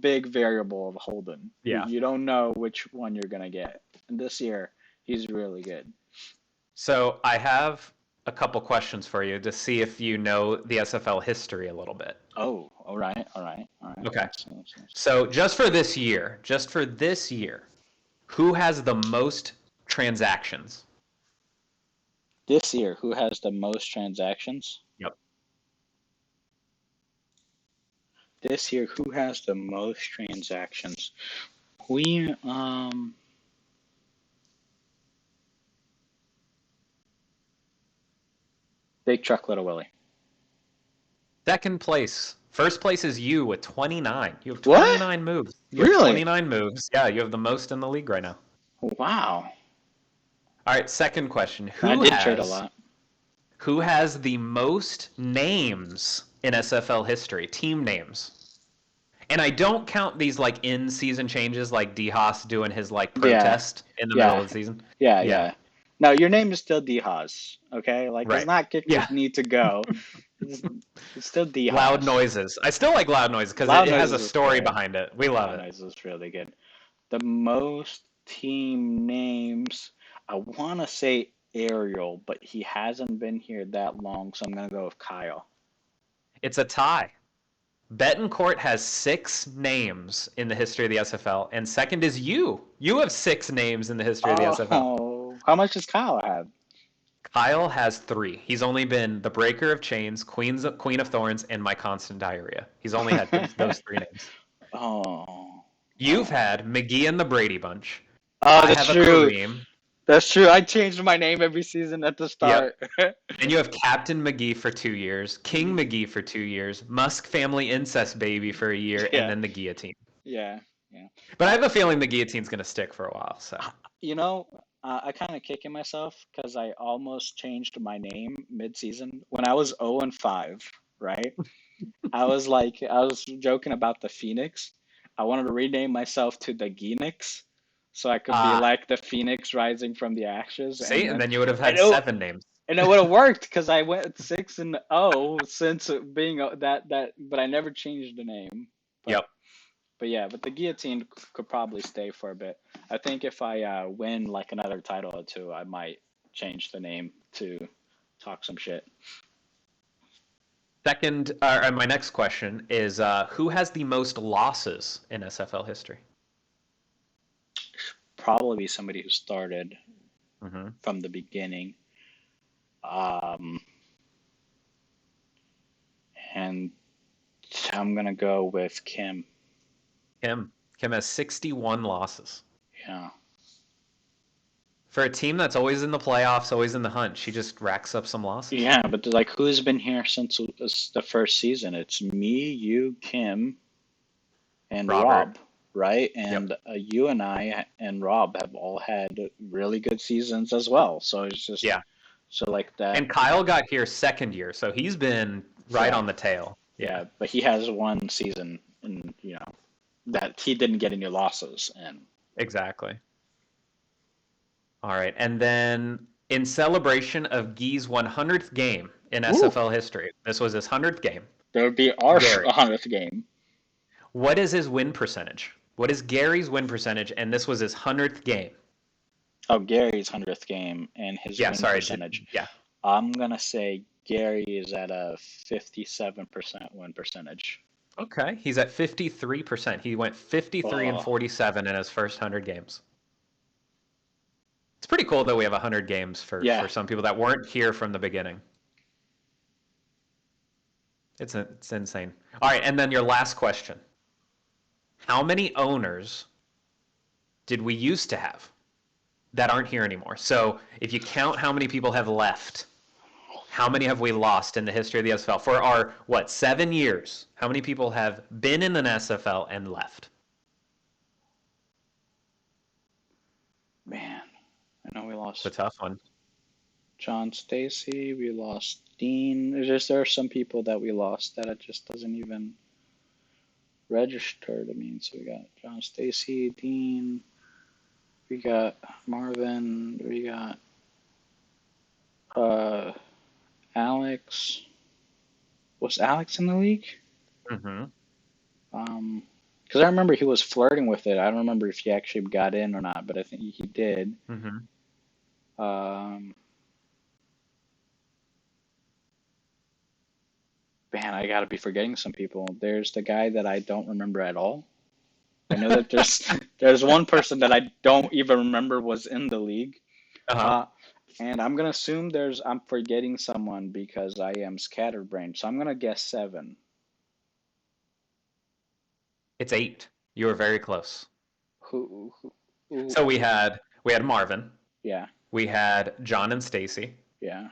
big variable of Holden. Yeah. You don't know which one you're going to get. And this year, he's really good. So I have a couple questions for you to see if you know the SFL history a little bit. Oh, all right. Okay. So just for this year, who has the most transactions? This year, who has the most transactions? Yep. This year, who has the most transactions? Big Truck Little Willie. Second place. First place is you with 29. You have 29 moves. Really? Have 29 moves. Yeah, you have the most in the league right now. Wow. All right, second question. Trade a lot. Who has the most names in SFL history? Team names. And I don't count these like in-season changes like D-Haas doing his like protest in the middle of the season. Yeah. No, your name is still D-Haas, okay? Like, right. Does not kickers need to go. It's still D-Haas. Loud noises. I still like loud noises because it has a story behind it. We love it. Loud noises is really good. The most team names, I want to say Ariel, but he hasn't been here that long, so I'm going to go with Kyle. It's a tie. Betancourt has 6 names in the history of the SFL, and second is you. You have 6 names in the history of the SFL. How much does Kyle have? Kyle has 3. He's only been the Breaker of Chains, Queen of Thorns, and My Constant Diarrhea. He's only had those 3 names. You've had McGee and the Brady Bunch. That's true. That's true. I changed my name every season at the start. Yep. And you have Captain McGee for 2 years, King McGee for 2 years, Musk Family Incest Baby for a year, and then the Guillotine. Yeah. But I have a feeling the Guillotine's going to stick for a while. So I kind of kicking myself because I almost changed my name mid-season when I was 0-5, right? I was joking about the Phoenix. I wanted to rename myself to the Genix so I could be like the Phoenix rising from the ashes. See, and then you would have had 7 names. And it would have worked because I went 6-0 since being that, but I never changed the name. But the Guillotine could probably stay for a bit. I think if I win like another title or 2, I might change the name to talk some shit. Second, my next question is who has the most losses in SFL history? Probably be somebody who started from the beginning. And I'm going to go with Kim. Kim has 61 losses. Yeah. For a team that's always in the playoffs, always in the hunt, she just racks up some losses. Yeah, but who's been here since the first season? It's me, you, Kim, and Rob. right? Yep. And you and I and Rob have all had really good seasons as well. So it's just Yeah. so like that. And Kyle got here second year, so he's been right Yeah, on the tail. Yeah. yeah. But he has one season, and that he didn't get any losses, and Exactly. All right. And then in celebration of Guy's 100th game in ooh, SFL history, this was his 100th game. there would be our Gary, 100th game. what is his win percentage? What is Gary's win percentage? And this was his 100th game. Oh, Gary's 100th game and his Yeah, win sorry. percentage. Yeah. I'm gonna say Gary is at a 57% win percentage. Okay. He's at 53%. He went 53 and Oh, 47 in his first 100 games. It's pretty cool that we have 100 games yeah. for some people that weren't here from the beginning. It's insane. All right, and then your last question. How many owners did we used to have that aren't here anymore? So if you count how many people have left, how many have we lost in the history of the SFL? For our, 7 years, how many people have been in an SFL and left? Man, I know we It's a lost tough one. John Stacy, we lost Dean. There are some people that we lost that it just doesn't even register to me. So we got John Stacy, Dean, we got Marvin, we got uh Alex. Was Alex in the league? Mm-hmm. Because I remember he was flirting with it. I don't remember if he actually got in or not, but I think he did. Mm-hmm. Um, Man, I gotta be forgetting some people. There's the guy that I don't remember at all. I know that there's one person that I don't even remember was in the league. Uh-huh. Uh, and I'm gonna assume I'm forgetting someone because I am scatterbrained. So I'm gonna guess seven. It's 8. You were very close. Who So we had Marvin, yeah, we had John and Stacy, yeah.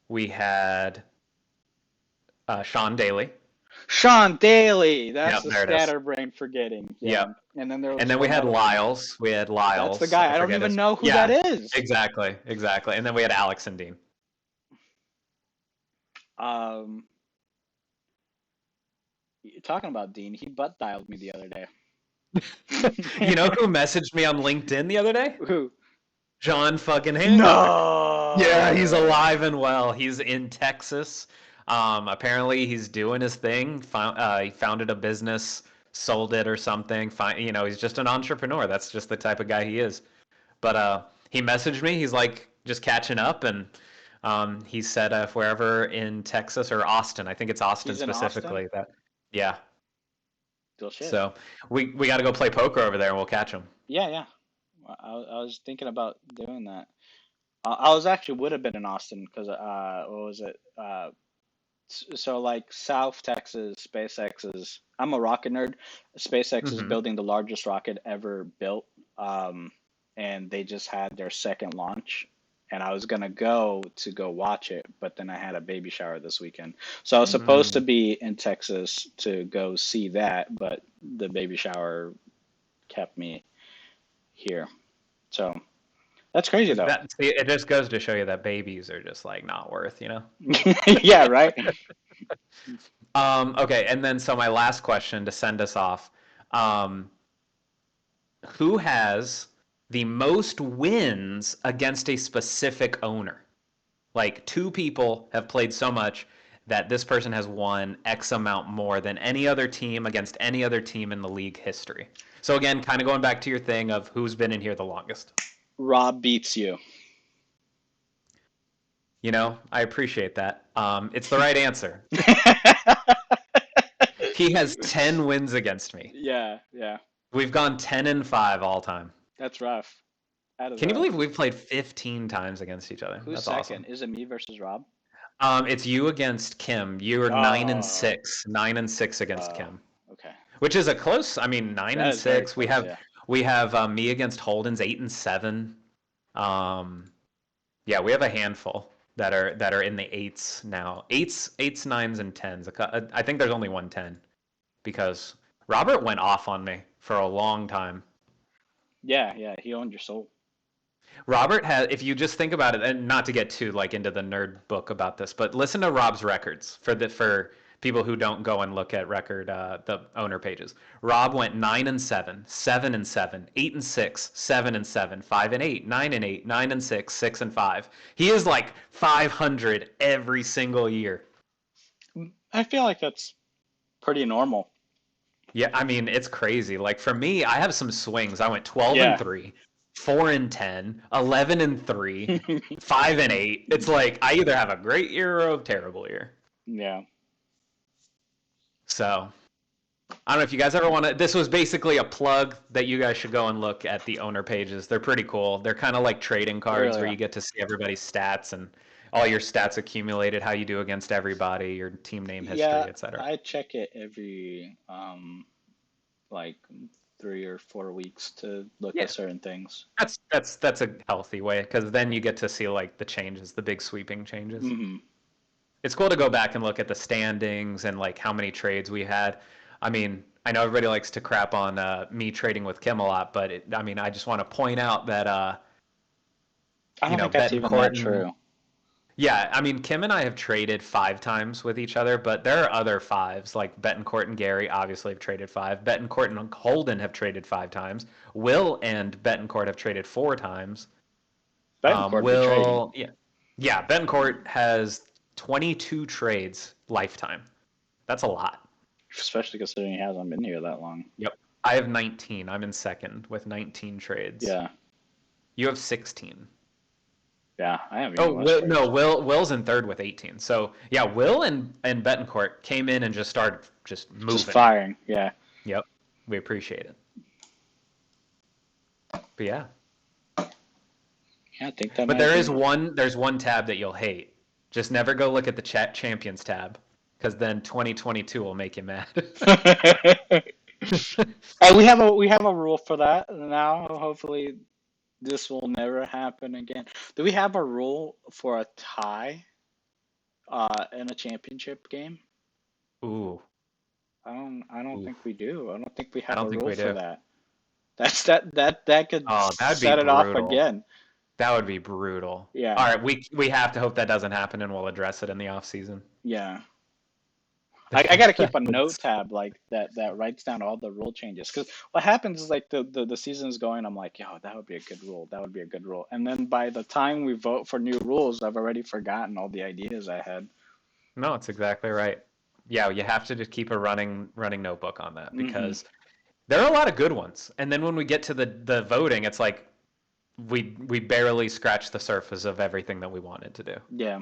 we had Sean Daly. Sean Daly. That's Yep, the there it is. scatterbrain forgetting. Yeah. Yep. And then there And was then we one had other one. Lyles. We had That's the Lyles. guy. I I don't forget even his. know who that Yeah, is. exactly, exactly. And then we had Alex and Dean. Um, Talking about Dean, he butt dialed me the other day. You know who messaged me on LinkedIn the other day? Who? John fucking Hancock. Yeah, he's No. alive and well. He's in Texas. Apparently, he's doing his thing. He founded a business, sold it or something. He's just an entrepreneur. That's just the type of guy he is. But he messaged me. He's like just catching up, and he said if we're ever in Texas or Austin, I think it's Austin He's in Austin? specifically. Yeah. Still shit. So we got to go play poker over there, and we'll catch him. Yeah, yeah. I was thinking about doing that. I was actually would have been in Austin because what was it? So like South Texas, SpaceX is. I'm a rocket nerd. SpaceX is Hmm. building the largest rocket ever built, and they just had their second launch. And I was gonna go to go watch it, but then I had a baby shower this weekend, so I was supposed to Mm. be in Texas to go see that, but the baby shower kept me here. So that's crazy though. See, it just goes to show you that babies are just like not worth. Yeah, right. Okay, and then so my last question to send us off. Um, who has the most wins against a specific owner? Like two people have played so much that this person has won X amount more than any other team against any other team in the league history. So again, kind of going back to your thing of who's been in here the longest. Rob beats you. I appreciate that. It's the right answer. He has 10 wins against me. Yeah, yeah. We've gone 10 and 5 all time. That's rough. That is Can you rough. believe we've played 15 times against each other? Who's That's second? awesome. Is it me versus Rob? It's you against Kim. You are 9 and Oh, 6. 9 and 6 against uh, Kim. okay. Which is a close, I mean, 9 That and is very 6. We close, have yeah. we have me against Holden's 8 and 7. Um yeah, we have a handful that are in the 8s now. 8s, 9s and 10s. I think there's only one 10 because Robert went off on me for a long time. Yeah, he owned your soul. Robert has, if you just think about it, and not to get too like into the nerd book about this, but listen to Rob's records for people who don't go and look at record the owner pages. Rob went 9-7, 7-7, 8-6, 7-7, 5-8, 9-8, 9-6, 6-5. He is like 500 every single year. I feel like that's pretty normal. Yeah, I mean it's crazy. Like for me, I have some swings. I went 12 and Yeah. 3, 4-10, 11 and 3, 5-8. It's like I either have a great year or a terrible year. Yeah. So I don't know if you guys ever want to. This was basically a plug that you guys should go and look at the owner pages. They're pretty cool. They're kind of like trading cards Really where are. you get to see everybody's stats and all your stats accumulated, how you do against everybody, your team name history, Yeah, etc. I check it every like 3 or 4 weeks to look Yeah. at certain things. That's a healthy way because then you get to see like the changes, the big sweeping changes. Hmm. It's cool to go back and look at the standings and like how many trades we had. I mean, I know everybody likes to crap on me trading with Kim a lot, but I mean, I just want to point out that I don't think that's even that true. Yeah, I mean, Kim and I have traded 5 times with each other, but there are other fives like Betancourt and Gary obviously have traded 5. Betancourt and Holden have traded 5 times. Will and Betancourt have traded 4 times. Betancourt be trading, Will, yeah, Betancourt has 22 trades lifetime. That's a lot. especially considering he hasn't been here that long. Yep. I have 19. I'm in second with 19 trades. Yeah, You have 16. yeah, I haven't Oh, even watched no, trades. Will's in third with 18. So, yeah, Will and Betancourt came in and just started just moving. Just firing. Yeah, Yep. We appreciate it. But yeah. yeah, I think that. But might there's be... one tab that you'll hate. Just never go look at the chat champions tab because then 2022 will make you mad. We have a rule for that now. Hopefully, this will never happen again. Do we have a rule for a tie in a championship game? Ooh. I don't Ooh. think we do. I don't think we I have don't a think rule we for do. that. That could Oh, that'd be set it off brutal. again. That would be brutal. Yeah. All right, we have to hope that doesn't happen, and we'll address it in the off season. Yeah. I got to keep a note tab like that writes down all the rule changes, because what happens is like the season's going, I'm like, yo, that would be a good rule, that would be a good rule, and then by the time we vote for new rules, I've already forgotten all the ideas I had. No, it's exactly right. Yeah, you have to just keep a running notebook on that because there are a lot of good ones, and then when we get to the voting, it's like we barely scratched the surface of everything that we wanted to do. Yeah.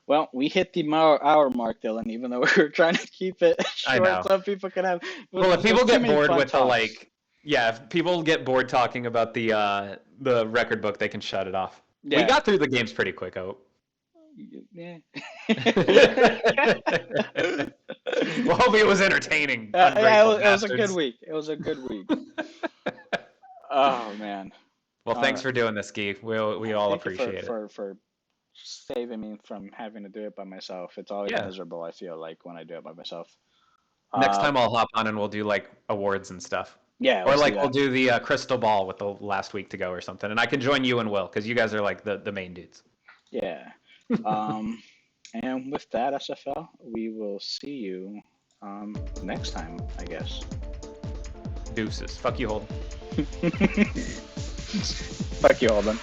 Well, we hit the hour mark, Dylan, even though we were trying to keep it I short know. so people could have. Well, if people there's too get many bored fun with the talks. like, yeah, if people get bored talking about the record book, they can shut it off. We Yeah. got through the games pretty quick, Hope. Yeah. Well, hopefully it was entertaining. Yeah, Ungrateful it was a good bastards. week. It was a good week. Oh man. Well, All thanks right. for doing this, Guy. We all Thank you appreciate it. for saving me from having to do it by myself. It's always Yeah. miserable, I feel like, when I do it by myself. Next time I'll hop on and we'll do like awards and stuff. Yeah, Or let's like do we'll that. do the crystal ball with the last week to go or something. And I can join you and Will because you guys are like the main dudes. Yeah. And with that, SFL, we will see you next time, I guess. Deuces. Fuck you, Holden. Fuck you, Holden.